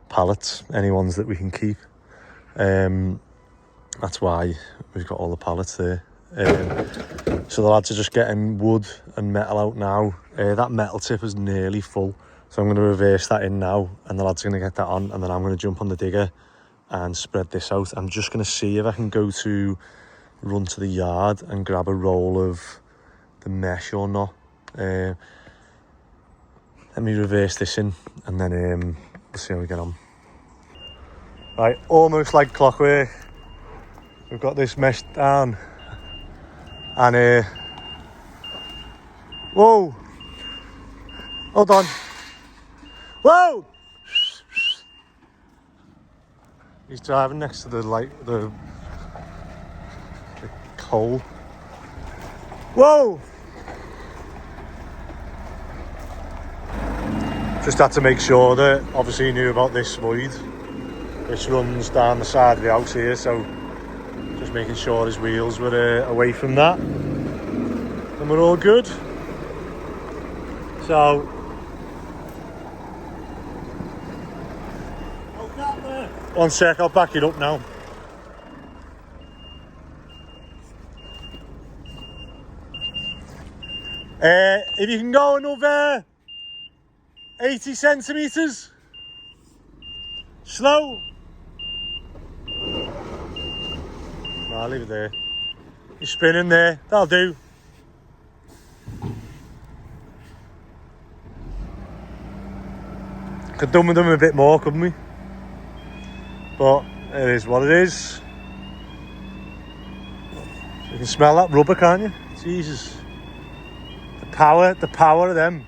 pallets, any ones that we can keep. That's why we've got all the pallets there. So the lads are just getting wood and metal out now. That metal tip is nearly full, so I'm going to reverse that in now, and the lads are going to get that on, and then I'm going to jump on the digger and spread this out. I'm just going to see if I can run to the yard and grab a roll of the mesh or not. Let me reverse this in, and then we'll see how we get on. Right, almost like clockwork, we've got this mesh down, and whoa, hold on, whoa, he's driving next to the coal, whoa, just had to make sure that obviously he knew about this void which runs down the side of the house here, so just making sure his wheels were away from that. And we're all good. So, one sec, I'll back it up now. If you can go another 80 centimetres, slow. I'll leave it there. You're spinning there, that'll do. Could done with them a bit more, couldn't we? But it is what it is. You can smell that rubber, can't you? Jesus. The power of them.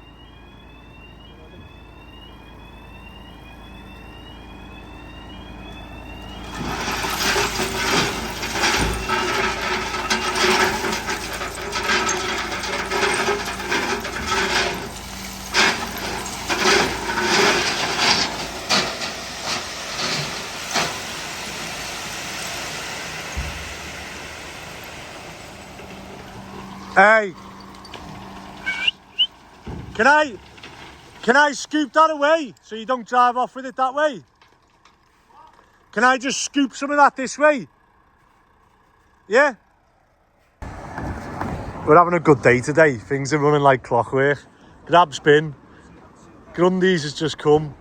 Hey, can I scoop that away so you don't drive off with it that way? Can I just scoop some of that this way? Yeah? We're having a good day today. Things are running like clockwork. Grab's been. Grundy's has just come.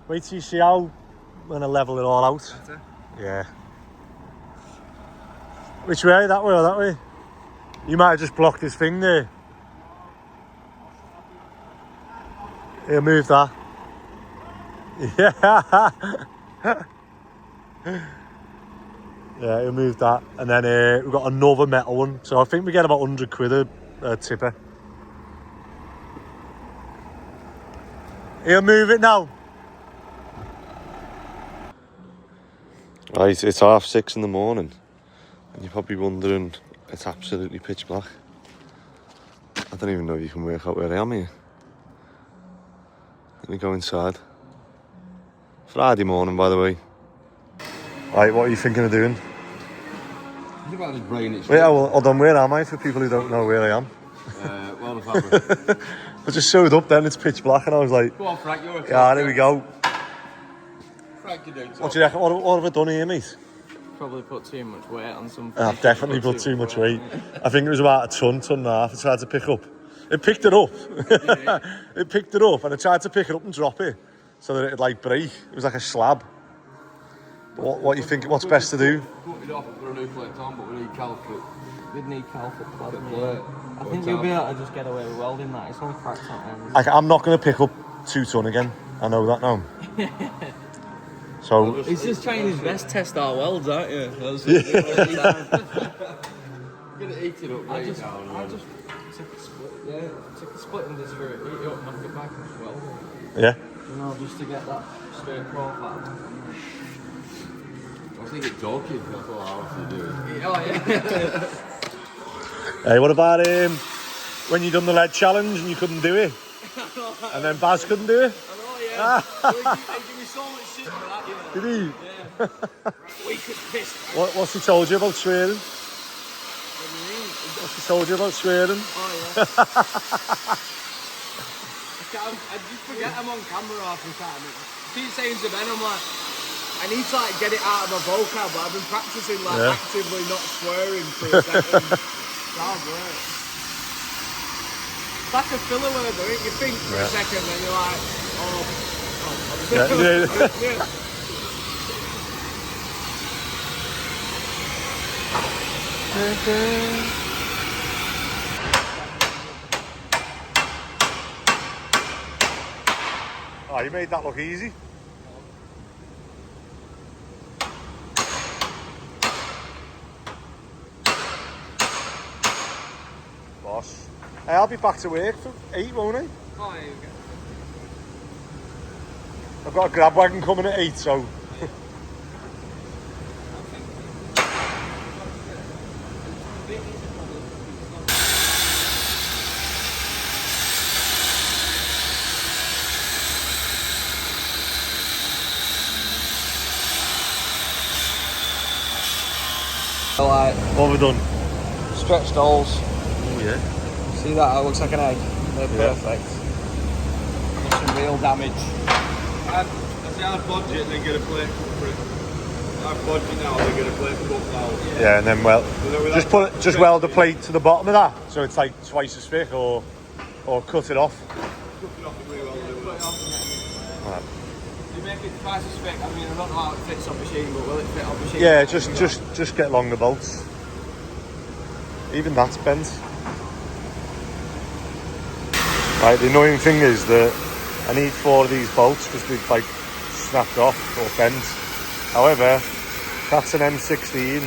Wait till you see how I'm going to level it all out. Yeah. Which way? That way or that way? You might have just blocked this thing there. Here, move that. Yeah. Yeah, he'll move that. And then we've got another metal one. So I think we get about 100 quid a tipper. He'll move it now. Right, it's 6:30 in the morning. And you're probably wondering, it's absolutely pitch black. I don't even know if you can work out where I am here. Let me go inside. Friday morning, by the way. Right, what are you thinking of doing? Wait, well, hold on, where am I for people who don't know where I am? Well, the I just showed up then, it's pitch black, and I was like, go on, Frank, you're a yeah, there we go. Frank, you're doing What do you reckon? What have I done here, mate? Probably put too much weight on something. I've definitely put too much weight. I think it was about a ton and a half I tried to pick up. It picked it up. It picked it up, and I tried to pick it up and drop it so that it'd like break. It was like a slab. What you think? What's best to do? Cut it off and put a new plate on, but we need calcite. We'd need calcium. Plate. I think you'll be able to just get away with welding that. It's only cracks on ends. I'm not going to pick up 2 ton again. I know that now. So He's just trying his best to test our welds, aren't you? You're gonna eat it up right now. I just took a split. Yeah, took a split and just for it, eat it up, knock it back and weld it. yeah. You know, just to get that straight profile. I think it's joking, that's all I was doing. Oh yeah. Hey, what about when you done the lead challenge and you couldn't do it? And then Baz couldn't do it? I know, yeah. He gave me so much shit for that, you know. Did he? Yeah. Weak as piss. What's he told you about swearing? What do you mean? What's he told you about swearing? Oh yeah. I just forget I'm on camera half the time. I keep saying to Ben, I'm like, I need to like get it out of my vocab, but I've been practicing like actively not swearing for a second. That'll work. It's like a filler word, though. You think for a second, then you're like, Yeah. Oh, you made that look easy. Boss. Hey, I'll be back to work for 8, won't I? Oh, there you go. I've got a grab wagon coming at 8, so... Right, What have we done? stretched holes. Oh yeah. See that? It looks like an egg. They're Yeah. perfect. There's some real damage. If you have budget, then get a plate for it. Have budget now, then get a plate for both now. Yeah, and then just weld the plate to the bottom of that, so it's like twice as thick, or cut it off. Right. You make it twice as thick. I mean, I don't know how it fits on machine, but will it fit on machine? Yeah, just get longer bolts. Even that's bent. Right, the annoying thing is that I need 4 of these bolts because they've like snapped off or bent. However, that's an M16,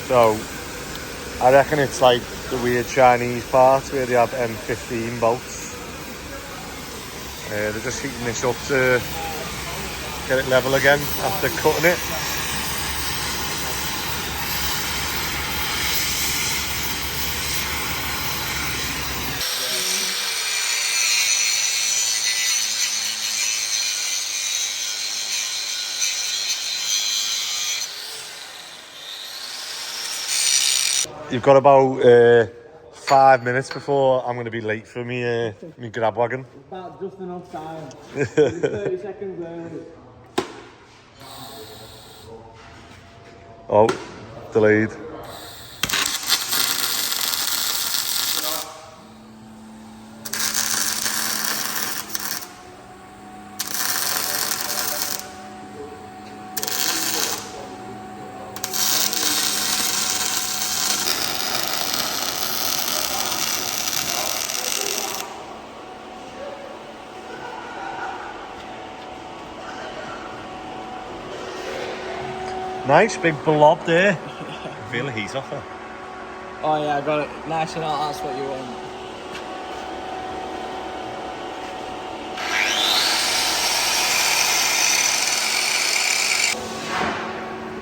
so I reckon it's like the weird Chinese parts where they have M15 bolts. They're just heating this up to get it level again after cutting it. You've got about 5 minutes before I'm going to be late for me grab wagon. About just enough time. 30 seconds early. Oh, delayed. Nice big blob there. I can feel the heat off it. Oh yeah, I got it. Nice and hot, that's what you want.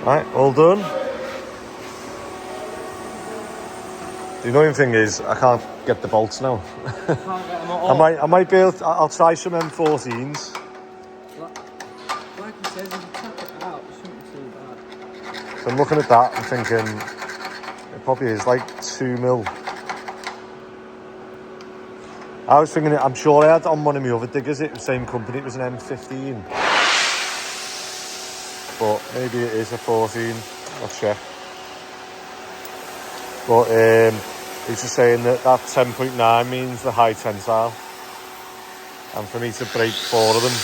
Right, all done. The annoying thing is I can't get the bolts now. Can't get them at all. I might be able to, I'll try some M14s. Like he says, if you tap it out, it shouldn't be too bad. So I'm looking at that and thinking it probably is like 2 mil. I was thinking, I'm sure I had on one of my other diggers, it was the same company, it was an M15. But maybe it is a 14, I'll check. But he's just saying that 10.9 means the high tensile. And for me to break 4 of them.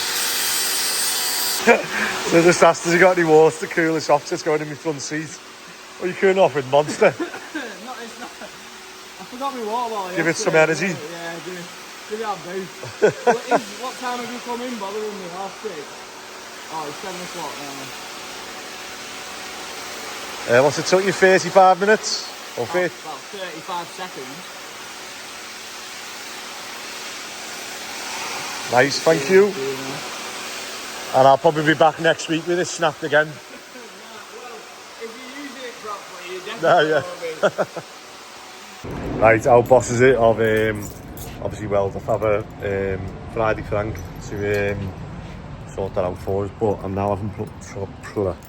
So just asked, has he got any water to cool this off, just going in my front seat? Or you cooling off with Monster? It's not. I forgot my water bottle. Give it some energy. Yeah, give it a boost. What time have you come in bothering me? 6:30? Oh, it's 7 o'clock now. What's it took you, 35 minutes? Or 50? About 35 seconds. Nice, thank you. And I'll probably be back next week with it snapped again. Well, if you use it properly, you definitely will be. Right, our boss is it of obviously weld off have a Friday Frank to sort that out for us, but I'm now having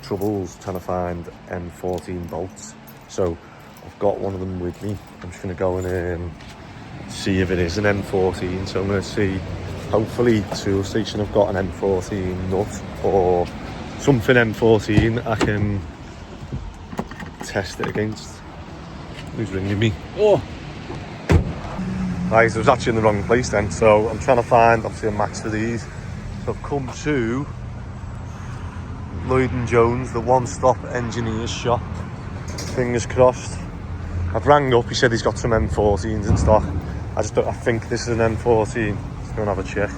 troubles trying to find M14 bolts. So I've got one of them with me. I'm just going to go and see if it is an M14. So I'm going to see, hopefully Tool Station have got an M14 nut or something M14 I can test it against. Who's ringing me? Oh! Right, so I was actually in the wrong place then, so I'm trying to find obviously a match for these. So I've come to Lloyd & Jones, the one-stop engineer's shop. Fingers crossed. I've rang up, he said he's got some M14s in stock. I think this is an M14. Let's go and have a check.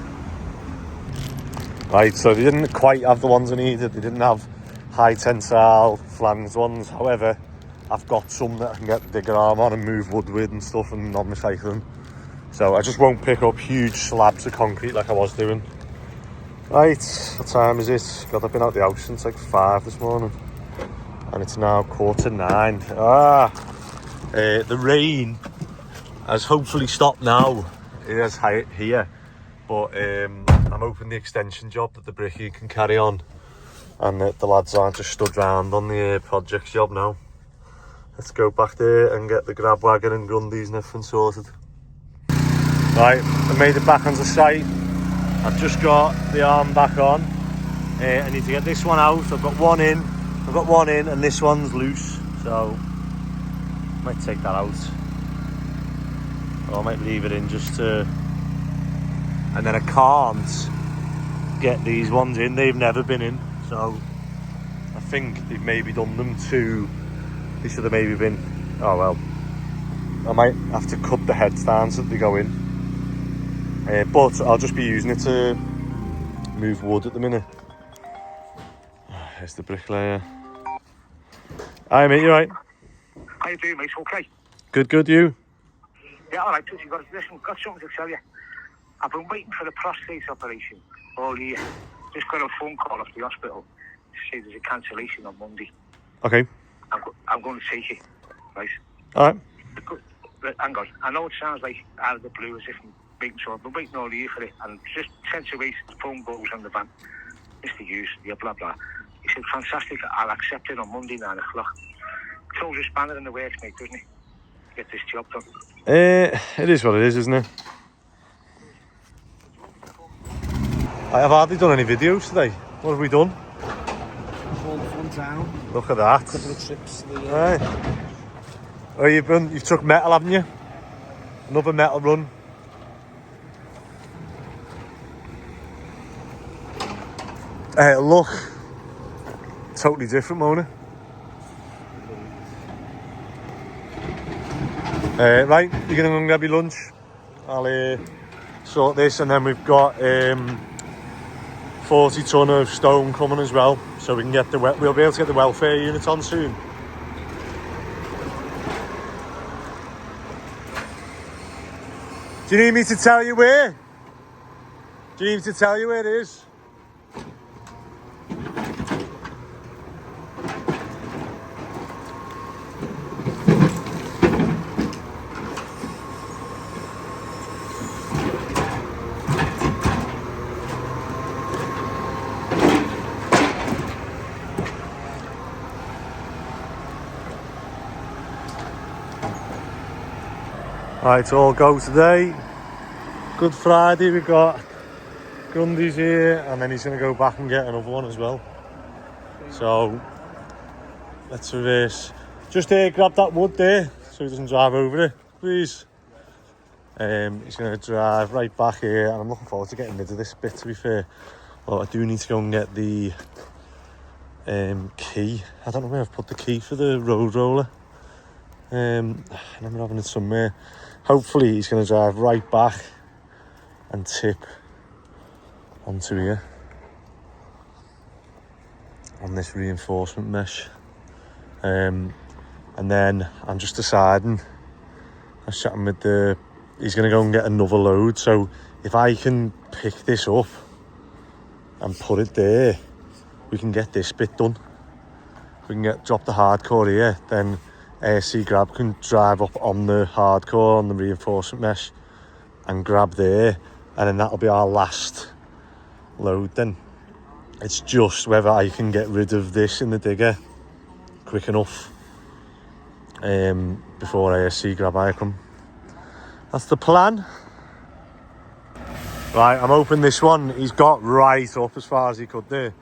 Right, so they didn't quite have the ones I needed. They didn't have high tensile flanged ones. However, I've got some that I can get the bigger arm on and move wood with and stuff and not recycle them. So I just won't pick up huge slabs of concrete like I was doing. Right, what time is it? God, I've been out the house since like 5 this morning. And it's now 9:15. The rain has hopefully stopped now. It is here. But I'm hoping the extension job that the brickie can carry on and the lads aren't just stood round on the project job now. Let's go back there and get the grab wagon and Grundies and everything sorted. Right, I made it back onto site. I've just got the arm back on. I need to get this one out. I've got one in, and this one's loose, so I might take that out. Or I might leave it in just to... And then I can't get these ones in. They've never been in, so I think they've maybe done them to... They should have maybe been... Oh well. I might have to cut the heads down so that they go in. But I'll just be using it to move wood at the minute. There's the bricklayer. Hi mate, you right? How you doing, mate? Okay? Good, you? Yeah, alright, listen, got something to tell you. I've been waiting for the prostate operation all year. Just got a phone call off the hospital to say there's a cancellation on Monday. Okay. I'm going to take it, right? Alright. Hang on, I know it sounds like out of the blue as if I'm waiting, so I've been waiting all year for it, and just 10 to 8, the phone goes on the van. Mr. Hughes, yeah, blah, blah. He said, fantastic, I'll accept it on Monday, 9 o'clock. Throws a spanner in the works, mate, doesn't he? Get this job done. It is what it is, isn't it? I've hardly done any videos today. What have we done? Fun town. Look at that. Couple of trips. Right. Oh, you've took metal, haven't you? Another metal run. Look, totally different, won't it? Right, you're gonna go and grab your lunch. I'll sort this, and then we've got 40 tonne of stone coming as well, so we can get we'll be able to get the welfare unit on soon. Do you need me to tell you where? Do you need me to tell you where it is? Right, all go today. Good Friday, we've got Grundies here, and then he's going to go back and get another one as well. So, let's reverse. Just grab that wood there, so he doesn't drive over it, please. He's going to drive right back here, and I'm looking forward to getting rid of this bit, to be fair. Well, I do need to go and get the key. I don't know where I've put the key for the road roller. I remember having it somewhere. Hopefully he's going to drive right back and tip onto here on this reinforcement mesh. And then I'm just deciding, I was chatting with he's going to go and get another load, so if I can pick this up and put it there, we can get this bit done. We can drop the hardcore here, then ASC grab can drive up on the hardcore, on the reinforcement mesh, and grab there, and then that'll be our last load then. It's just whether I can get rid of this in the digger quick enough before ASC grab I come. That's the plan. Right, I'm hoping this one he's got right up as far as he could there.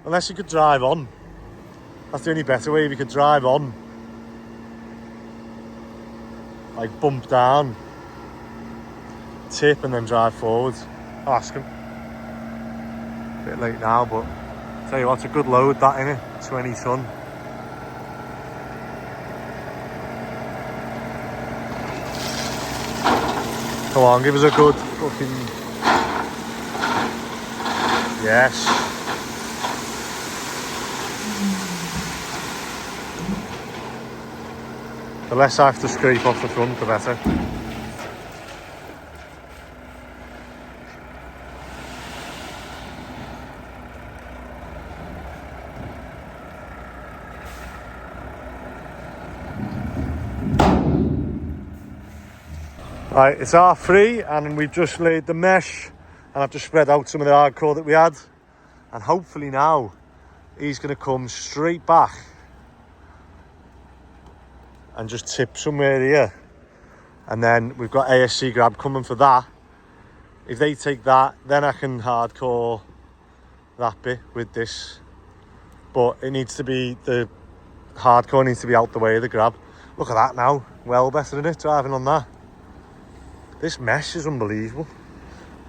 Unless he could drive on. That's the only better way, if he could drive on. Like bump down, tip, and then drive forward. I'll ask him. A bit late now, but tell you what, it's a good load that, innit? 20 tonne. Come on, give us a good fucking... Yes. The less I have to scrape off the front, the better. Right, it's R3 and we've just laid the mesh, and I've just spread out some of the hardcore that we had, and hopefully now he's going to come straight back and just tip somewhere here. And then we've got ASC grab coming for that. If they take that, then I can hardcore that bit with this. But it needs to be, the hardcore needs to be out the way of the grab. Look at that now. Well better than it, driving on that. This mesh is unbelievable.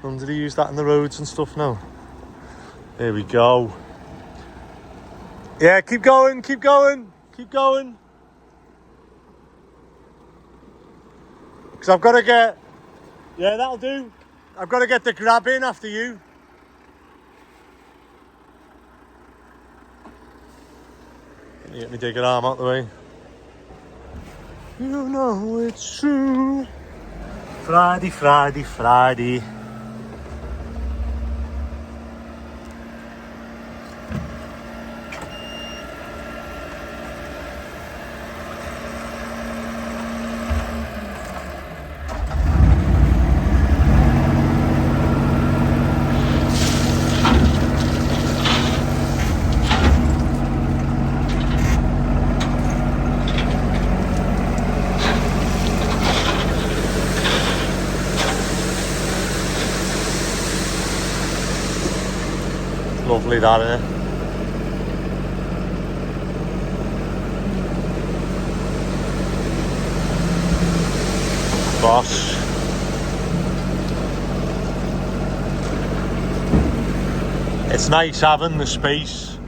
Did he use that in the roads and stuff now? There we go. Yeah, keep going, keep going, keep going. Because I've got to get... Yeah, that'll do. I've got to get the grab in after you. Can you get me digger arm out the way? You know it's true. Friday, Friday, Friday. Lovely that, innit? Boss. It's nice having the space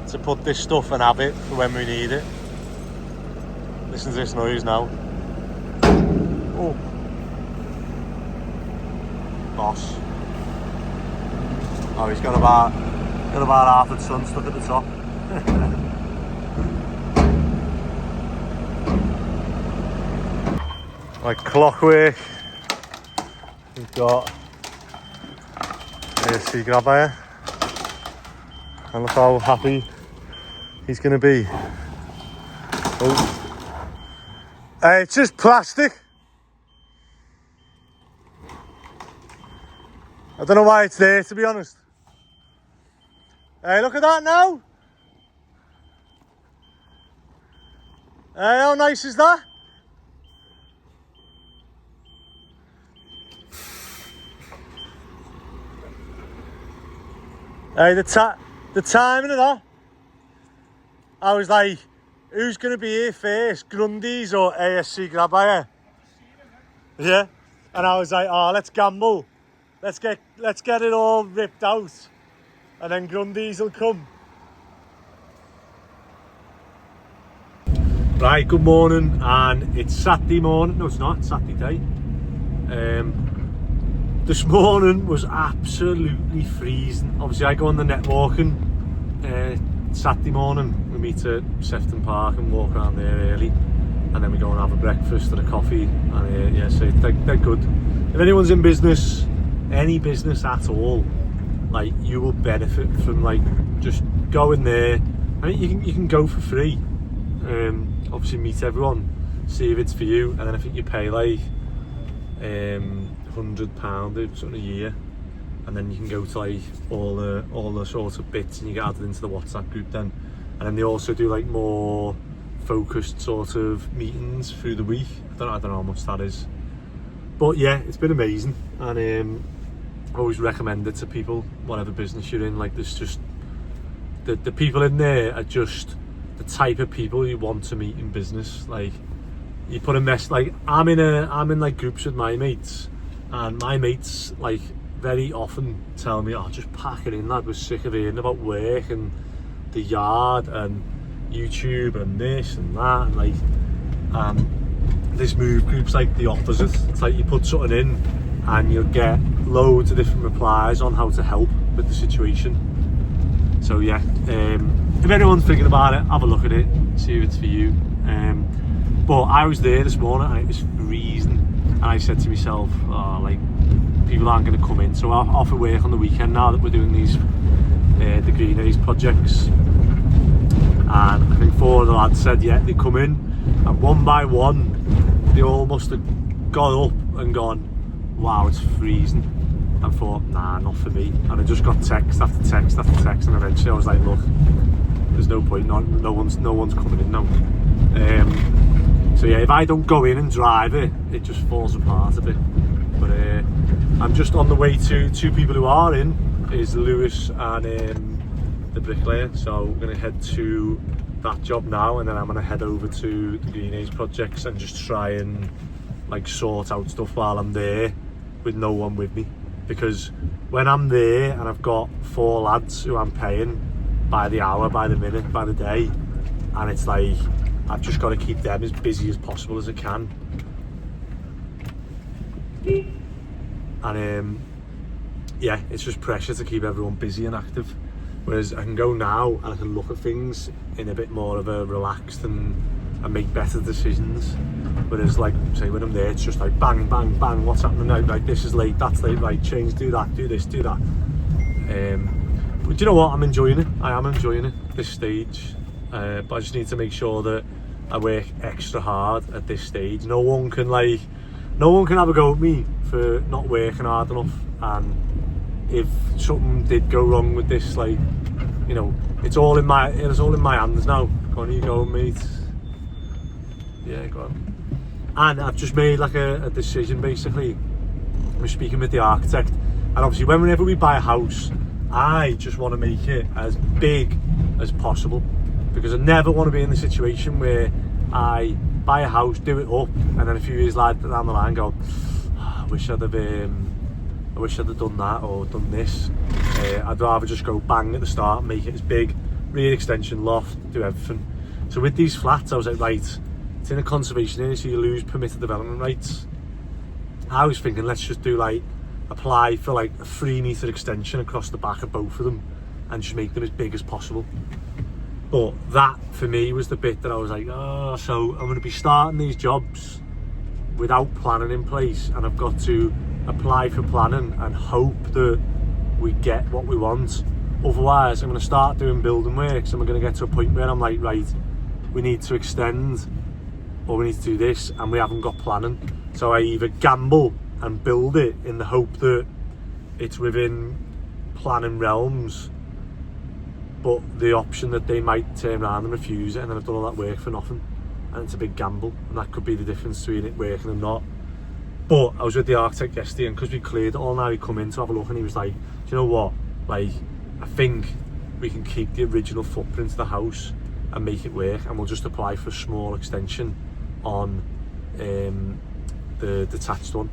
to put this stuff and have it for when we need it. Listen to this noise now. Oh. Boss. Oh, he's got about half a ton stuck at the top. Like clockwork. We've got a sea grab here. And look how happy he's going to be. Oh. It's just plastic. I don't know why it's there, to be honest. Hey, look at that now. Hey, how nice is that? Hey, the timing of that. I was like, who's going to be here first, Grundy's or ASC Grab Hire? Yeah, and I was like, oh, let's gamble. Let's get it all ripped out, and then Grundy's will come. Right, good morning, and it's Saturday morning. No, it's not. It's Saturday day. This morning was absolutely freezing. Obviously, I go on the networking Saturday morning. We meet at Sefton Park and walk around there early, and then we go and have a breakfast and a coffee. And yeah, so they're good. If anyone's in business, any business at all, like, you will benefit from like just going there. I mean, you can go for free. Obviously, meet everyone, see if it's for you, and then I think you pay like £100 something a year, and then you can go to like all the sorts of bits, and you get added into the WhatsApp group then. And then they also do like more focused sort of meetings through the week. I don't know how much that is, but yeah, it's been amazing, and I always recommend it to people, whatever business you're in. Like, there's just the people in there are just the type of people you want to meet in business. Like, you put a mess, like I'm in like groups with my mates, and my mates like very often tell me, oh, just pack it in, lad, we're sick of hearing about work and the yard and YouTube and this and that, and like this move group's like the opposite. It's like you put something in and you'll get loads of different replies on how to help with the situation. So yeah, if anyone's thinking about it, have a look at it, see if it's for you. But I was there this morning and it was freezing, and I said to myself, oh, like, people aren't going to come in, so I'm off at work on the weekend now that we're doing these the Green A's projects. And I think 4 of the lads said yeah, they come in, and one by one they all must have got up and gone, wow, it's freezing. I thought, nah, not for me. And I just got text after text after text, and eventually I was like, look, there's no point, no one's coming in now. So yeah, if I don't go in and drive it, it just falls apart a bit. But I'm just on the way to two people who are in, is Lewis and the bricklayer. So we're going to head to that job now, and then I'm going to head over to the Green Age projects and just try and like sort out stuff while I'm there with no one with me. Because when I'm there and I've got 4 lads who I'm paying by the hour, by the minute, by the day, and it's like I've just got to keep them as busy as possible as I can. And yeah, it's just pressure to keep everyone busy and active. Whereas I can go now and I can look at things in a bit more of a relaxed and make better decisions. Whereas like, say when I'm there, it's just like bang, bang, bang, what's happening now? Like this is late, that's late, right, change, do that, do this, do that. But do you know what? I'm enjoying it. I am enjoying it, this stage. But I just need to make sure that I work extra hard at this stage. No one can have a go at me for not working hard enough. And if something did go wrong with this, like, you know, it's all in my hands now. Go on, you go, mate. Yeah, go on. And I've just made like a decision basically. We're speaking with the architect, and obviously whenever we buy a house, I just want to make it as big as possible, because I never want to be in the situation where I buy a house, do it up, and then a few years later down the line go, oh, I wish I'd have done that or done this. I'd rather just go bang at the start, make it as big, rear extension, loft, do everything. So with these flats, I was like, right, it's in a conservation area, so you lose permitted development rights. I was thinking, let's just do like, apply for like a 3-metre extension across the back of both of them and just make them as big as possible. But that for me was the bit that I was like, oh, so I'm going to be starting these jobs without planning in place, and I've got to apply for planning and hope that we get what we want. Otherwise I'm going to start doing building works and we're going to get to a point where I'm like, right, we need to extend or we need to do this and we haven't got planning. So I either gamble and build it in the hope that it's within planning realms, but the option that they might turn around and refuse it, and then I've done all that work for nothing, and it's a big gamble, and that could be the difference between it working and not. But I was with the architect yesterday, and because we cleared it all now, he come in to have a look, and he was like, do you know what, like, I think we can keep the original footprint of the house and make it work, and we'll just apply for a small extension on the detached one.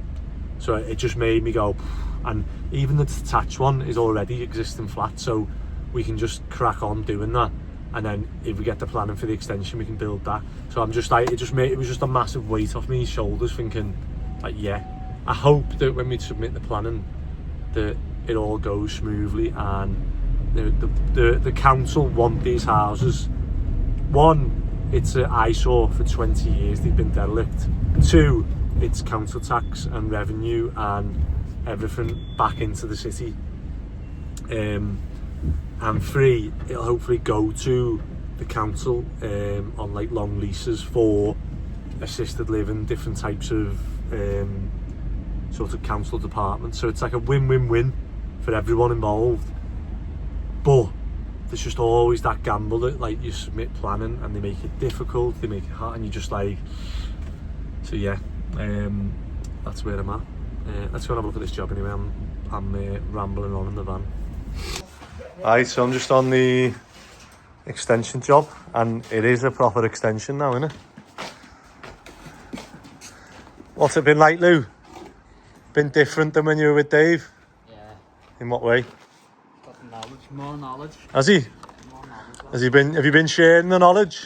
So it just made me go, and even the detached one is already existing flat, so we can just crack on doing that, and then if we get the planning for the extension, we can build that. So I'm just like, it was just a massive weight off my shoulders, thinking like, yeah, I hope that when we submit the planning that it all goes smoothly, and the council want these houses. One, it's an eyesore for 20 years, they've been derelict. Two, it's council tax and revenue and everything back into the city. And three, it'll hopefully go to the council on like long leases for assisted living, different types of sort of council departments. So it's like a win-win-win for everyone involved. But there's just always that gamble that like you submit planning and they make it difficult, they make it hard, and you're just like, so yeah, that's where I'm at. Let's go and have a look at this job anyway. I'm rambling on in the van. Alright, so I'm just on the extension job, and it is a proper extension now, isn't it? What's it been like, Lou? Been different than when you were with Dave? Yeah. In what way? Got knowledge, more knowledge. Has he? More knowledge. Has he been? Have you been sharing the knowledge?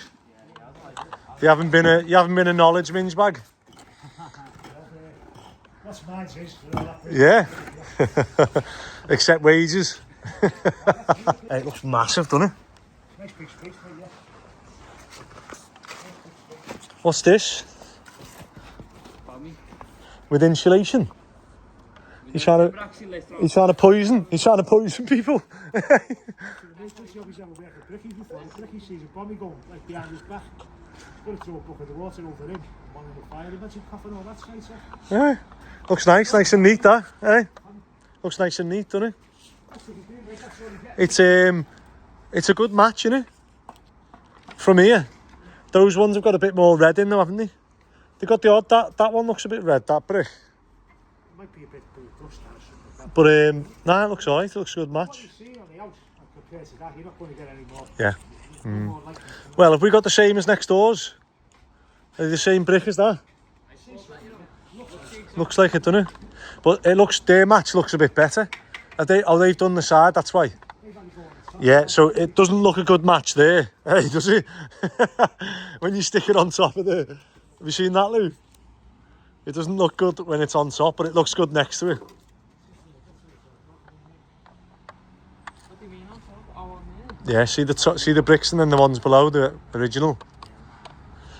Yeah, You haven't been a knowledge minge bag? That's mine, sis. Yeah. Except wages. It looks massive, doesn't it? Nice big space, yeah. What's this? Bummy. With insulation? He's trying to poison people. Bricky sees a bommy going like behind his back. Got to throw a bucket of water over him. One in the fire, imagine coughing all that straight off. Yeah. Looks nice and neat, that, eh? Looks nice and neat, doesn't it? It's a good match, isn't it? From here. Those ones have got a bit more red in them, haven't they? They got the odd, that one looks a bit red, that brick. Might be a bit of dust or something like that. But nah, it looks alright, it looks a good What match. you see on the house, and compared to that, you're not going to get any more. Yeah. More like them. Well, have we got the same as next doors? Are they the same brick as that? Looks like it, doesn't it? But it looks, their match looks a bit better. They've done the side, that's why. Yeah, so it doesn't look a good match there, hey, does it? When you stick it on top of the... Have you seen that, Lou? It doesn't look good when it's on top, but it looks good next to it. What do you mean on top? Oh, on there? Yeah, see the bricks and then the ones below, the original.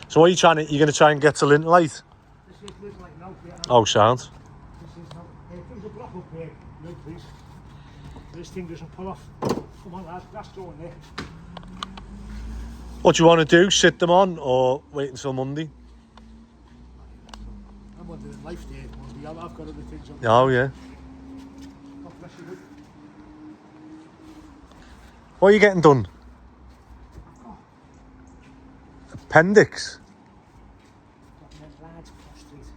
So what are you trying to... You're going to try and get to lintelite? This is little like now, yeah. Oh, sound. This is now. There's a block up here, no please. This thing doesn't pull off. Come on, lad, that's going there. What do you want to do? Sit them on or wait until Monday? I'm wondering life there. I've got other things on. Oh, yeah. God bless you. What are you getting done? Appendix? Got them lads across the street.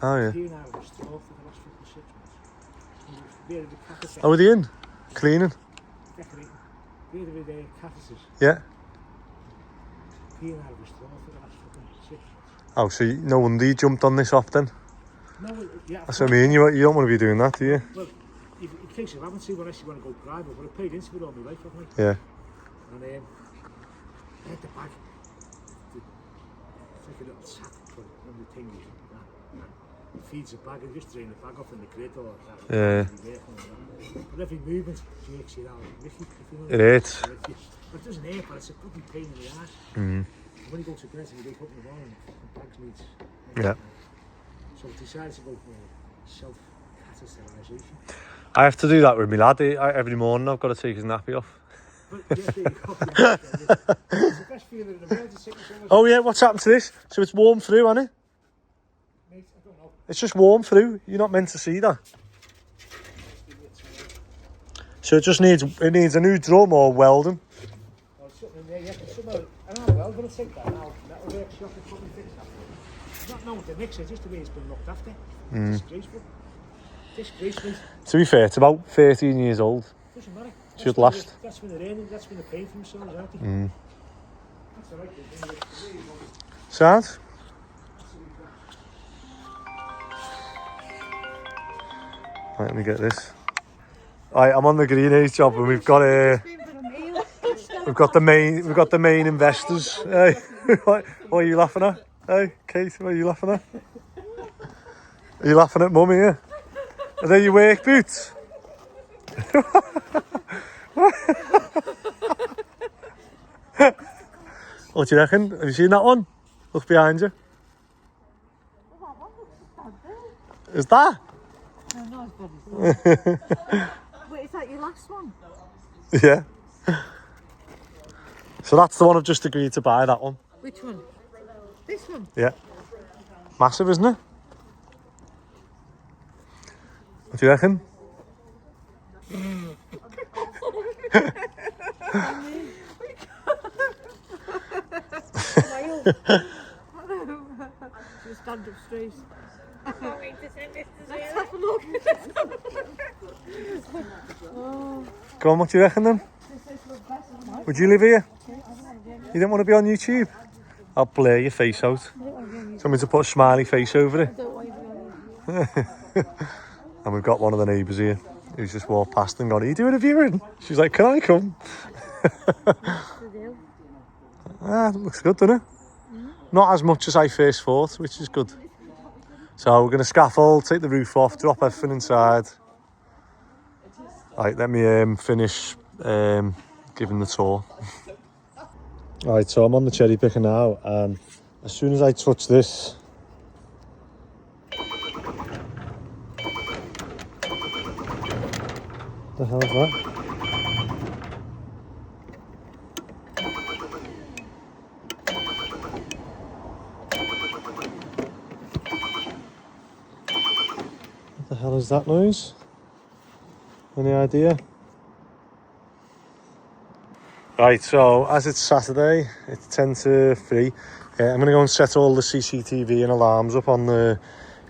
Oh, yeah. Here now, we're still for the last 56 months. There are the catheters. Oh, are they in? Cleaning? Decorating. There are the catheters. Yeah. Here now, we're still for the last 56 months. Oh, so no wonder you jumped on this off then? No, yeah. That's what I mean, you don't want to be doing that, do you? Well, in case I haven't seen unless you want to go private, but I paid into it all my life, haven't I? Yeah. And I had the bag. It's like a little sack for one of the things. It feeds the bag and just drain the bag off in the grid or that. Yeah. But every movement jerks you out. It hurts. But it doesn't hurt, but it's a fucking pain in the ass. Mm. When you go to bed and you wake up in the morning, the bags needs. Yeah. So I decided to go for self-catheterisation. I have to do that with my lad. Every morning I've got to take his nappy off. But yeah, there you go. Yeah, it's the best feeling in the world. Oh yeah, what's happened to this? So it's warm through, hasn't it? Mate, I don't know. It's just warm through. You're not meant to see that. So it needs a new drum or welding. Or something in there, yeah. Somehow, I don't know, well, but I'll take that now. That'll work shop and probably fix that. Not knowing the mixer, just the way it's been looked after. Disgraceful. Disgraceful. To be fair, it's about 13 years old. Doesn't matter. Should last. That's when they're earning, that's when they're paying for themselves, aren't they? That's the right thing. Sad? Right, let me get this. Right, I'm on the greenhouse job and we've got the main investors. Hey, what are you laughing at? Hey, Kate, what are you laughing at? Are you laughing at Mum here? Are they your work boots? What do you reckon? Have you seen that one? Look behind you. Is that? No, not as bad as that. Wait, is that your last one? Yeah. So that's the one I've just agreed to buy, that one. Which one? This one? Yeah. Massive, isn't it? What do you reckon? Just stand up straight. Go on, what do you reckon then? Would you live here? You don't want to be on YouTube? I'll blur your face out. Tell me to put a smiley face over it. And we've got one of the neighbours here who's just walked past and gone, are you doing a viewing? She's like, can I come? It looks good, doesn't it? Not as much as I first thought, which is good. So we're going to scaffold, take the roof off, drop everything inside. Right, let me finish giving the tour. Alright, so I'm on the cherry picker now, and as soon as I touch this, what the hell is that? What the hell is that noise? Any idea? Right, so as it's Saturday, it's 10 to 3. I'm going to go and set all the CCTV and alarms up on the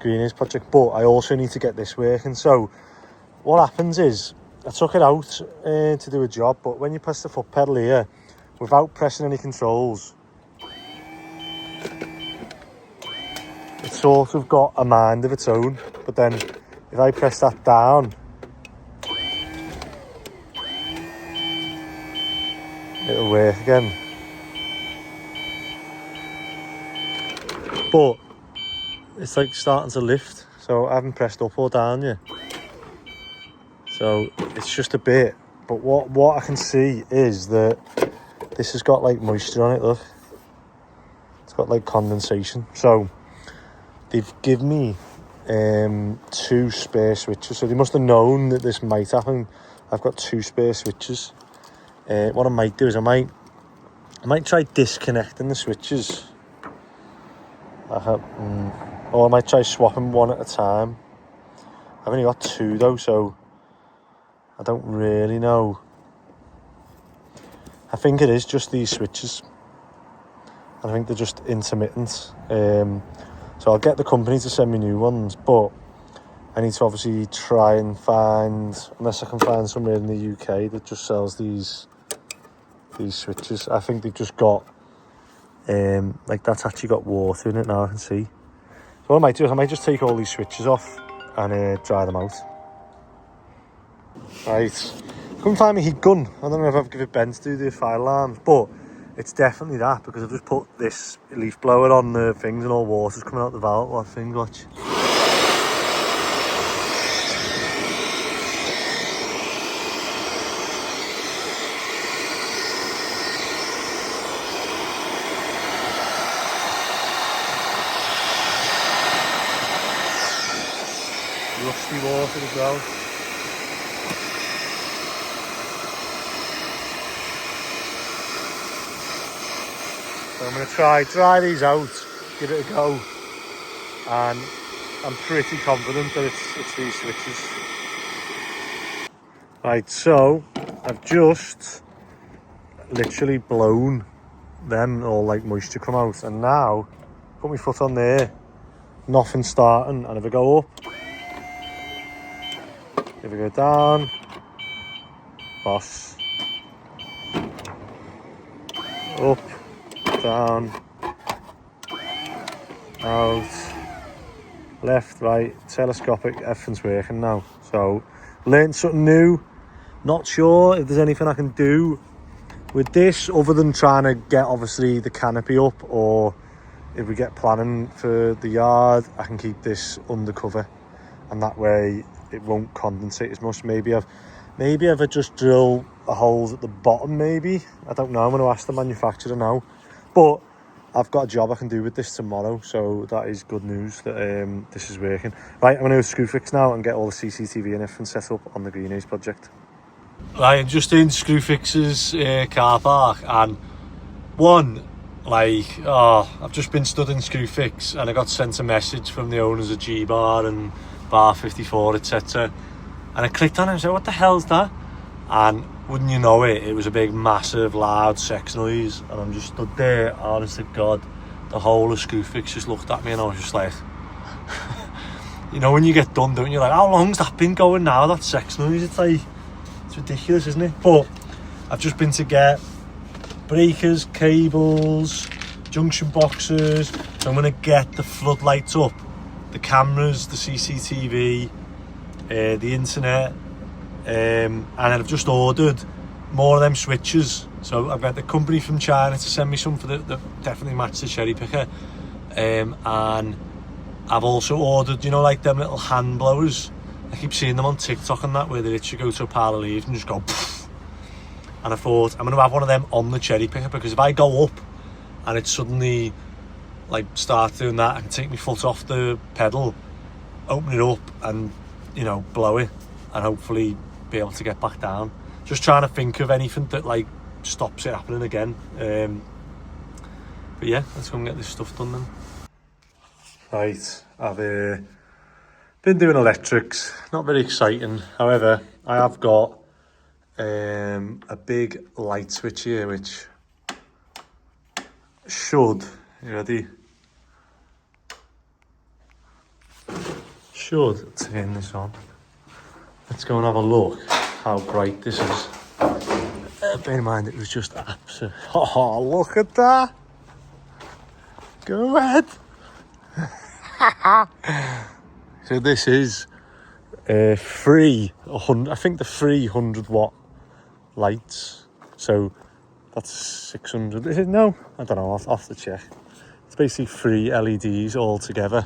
Greenways project, but I also need to get this working. So what happens is, I took it out to do a job, but when you press the foot pedal here, without pressing any controls, it's sort of got a mind of its own. But then if I press that down, it'll work again. But it's like starting to lift, so I haven't pressed up or down yet. So it's just a bit. But what I can see is that this has got like moisture on it, look. It's got like condensation. So they've given me 2 spare switches. So they must have known that this might happen. I've got 2 spare switches. What I might do is I might try disconnecting the switches. Or I might try swapping one at a time. I've only got 2 though, so I don't really know. I think it is just these switches. I think they're just intermittent. So I'll get the company to send me new ones, but I need to obviously try and find, unless I can find somewhere in the UK that just sells these switches. I think they've just got like that's actually got water in it now, I can see. So what I might do is I might just take all these switches off and dry them out. Right, couldn't find my heat gun. I don't know if I've given Ben to do the fire alarms, but it's definitely that, because I've just put this leaf blower on the things and all water's coming out the valve. What thing, watch. Rusty water as well. So I'm going to dry these out, give it a go, and I'm pretty confident that it's these switches. Right, so I've just literally blown them, all like moisture come out, and now put my foot on there, nothing starting, and if I go up, if I go down, boss, up, down, out, left, right, telescopic, everything's working now. So learned something new. Not sure if there's anything I can do with this other than trying to get obviously the canopy up, or if we get planning for the yard, I can keep this undercover, and that way it won't condensate as much. Maybe if I just drill a holes at the bottom, maybe. I don't know, I'm going to ask the manufacturer now. But I've got a job I can do with this tomorrow, so that is good news that this is working. Right, I'm going to go screw fix now and get all the CCTV and everything set up on the Greenways project. Right, I'm just in screw fix's car park, and I've just been stood in screw fix and I got sent a message from the owners of G-Bar and Bar 54, etc. And I clicked on it and said, what the hell's that? And wouldn't you know it, it was a big, massive, loud sex noise. And I'm just stood there, honest to God, the whole of Screwfix just looked at me and I was just like, you know, when you get done, don't you? Like, how long's that been going now, that sex noise? It's like, it's ridiculous, isn't it? But I've just been to get breakers, cables, junction boxes. So I'm going to get the floodlights up, the cameras, the CCTV, the internet, and then I've just ordered more of them switches. So I've got the company from China to send me some for that definitely match the cherry picker, and I've also ordered, you know, like them little hand blowers. I keep seeing them on TikTok and that, where they literally go to a pile of leaves and just go poof. And I thought I'm going to have one of them on the cherry picker, because if I go up and it suddenly like start doing that, I can take my foot off the pedal, open it up and, you know, blow it and hopefully be able to get back down. Just trying to think of anything that like stops it happening again. But yeah, let's go and get this stuff done then. Right, I've been doing electrics, not very exciting. However, I have got a big light switch here which should, you ready? Should turn this on. Let's go and have a look how bright this is. Bear in mind it was just absolute. Oh, look at that! Go ahead! So this is free, I think the free 100 watt lights. So that's 600. Is it? No, I don't know. I'll have to check. It's basically 3 LEDs all together.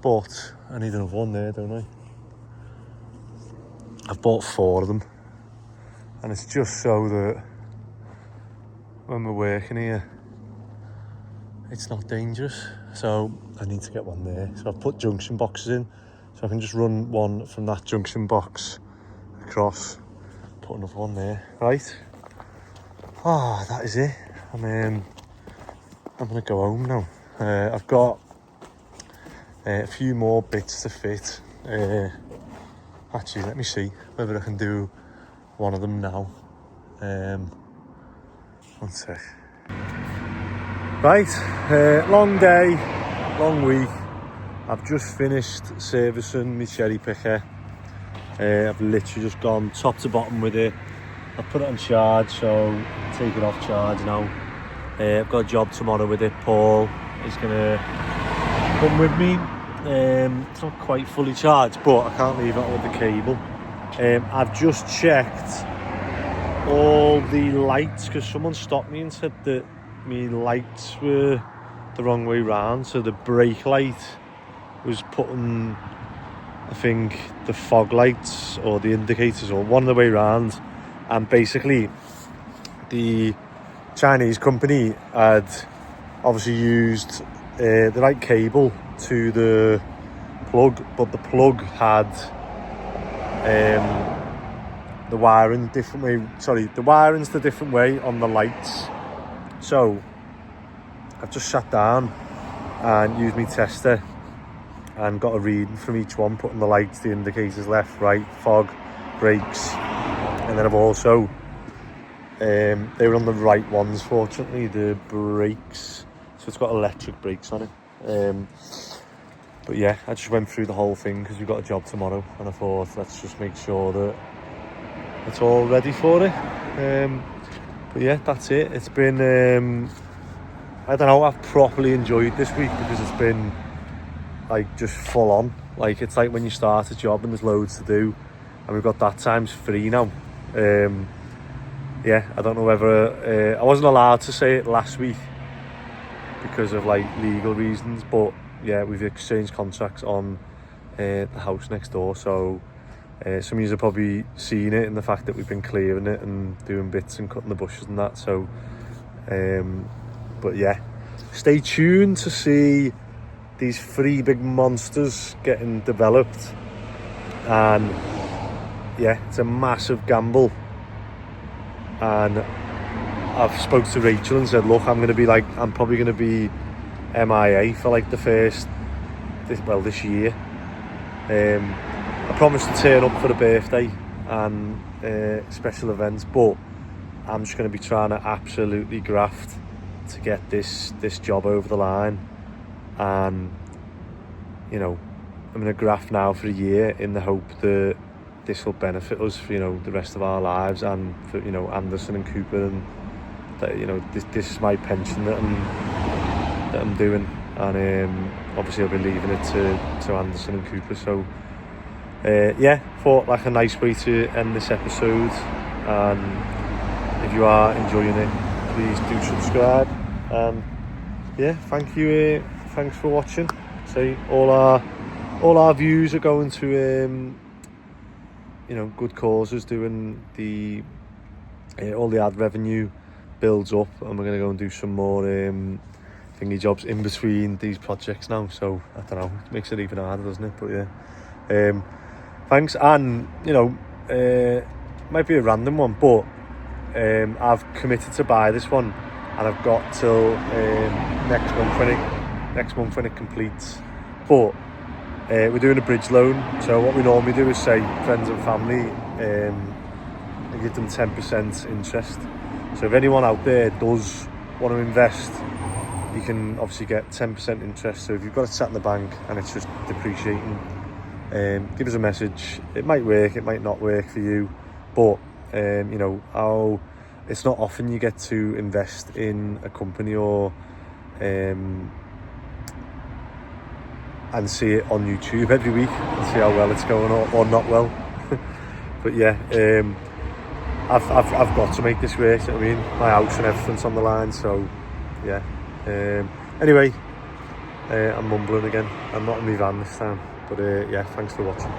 But I need another one there, don't I? I've bought 4 of them, and it's just so that when we're working here, it's not dangerous. So I need to get one there. So I've put junction boxes in, so I can just run one from that junction box across, put another one there. Right. Ah, that is it. I'm gonna go home now. I've got a few more bits to fit. Actually, let me see whether I can do one of them now. One sec. Right, long day, long week. I've just finished servicing my cherry picker. I've literally just gone top to bottom with it. I've put it on charge, so take it off charge now. I've got a job tomorrow with it. Paul is gonna come with me. It's not quite fully charged, but I can't leave it with the cable. I've just checked all the lights because someone stopped me and said that my lights were the wrong way round. So the brake light was putting, I think, the fog lights or the indicators or one the way round, and basically the Chinese company had obviously used the right cable to the plug, but the plug had the wiring different way. Sorry, the wiring's the different way on the lights. So I've just sat down and used my tester and got a reading from each one, putting the lights, the indicators left, right, fog, brakes, and then I've also they were on the right ones, fortunately, the brakes, so it's got electric brakes on it. But yeah, I just went through the whole thing because we've got a job tomorrow, and I thought let's just make sure that it's all ready for it. But yeah, that's it. It's been I don't know, I've properly enjoyed this week because it's been like just full on. Like it's like when you start a job and there's loads to do, and we've got that times 3 now. Yeah, I don't know whether I wasn't allowed to say it last week because of like legal reasons, but yeah, we've exchanged contracts on the house next door, so some of you have probably seen it in the fact that we've been clearing it and doing bits and cutting the bushes and that. So but yeah, stay tuned to see these 3 big monsters getting developed, and yeah, it's a massive gamble. And I've spoke to Rachel and said, look, I'm probably going to be MIA for like the first, this year. I promised to turn up for the birthday and special events, but I'm just going to be trying to absolutely graft to get this job over the line. And you know, I'm going to graft now for a year in the hope that this will benefit us for, you know, the rest of our lives, and for, you know, Anderson and Cooper, and that, you know, this is my pension that I'm doing, and obviously I'll be leaving it to Anderson and Cooper. So yeah, thought like a nice way to end this episode, and if you are enjoying it, please do subscribe. Yeah, thank you, thanks for watching. So all our views are going to you know, good causes, doing the all the ad revenue builds up, and we're going to go and do some more thingy jobs in between these projects now. So I don't know, it makes it even harder, doesn't it? But yeah, thanks. And you know, might be a random one, but I've committed to buy this one, and I've got till next month when it completes. But we're doing a bridge loan. So what we normally do is say friends and family and give them 10% interest. So if anyone out there does want to invest, you can obviously get 10% interest. So if you've got it sat in the bank and it's just depreciating, give us a message. It might work, it might not work for you, but you know, it's not often you get to invest in a company or and see it on YouTube every week and see how well it's going or not well. But yeah, I've got to make this work. You know what I mean, my house and everything's on the line. So yeah. Anyway, I'm mumbling again. I'm not in my van this time. But yeah, thanks for watching.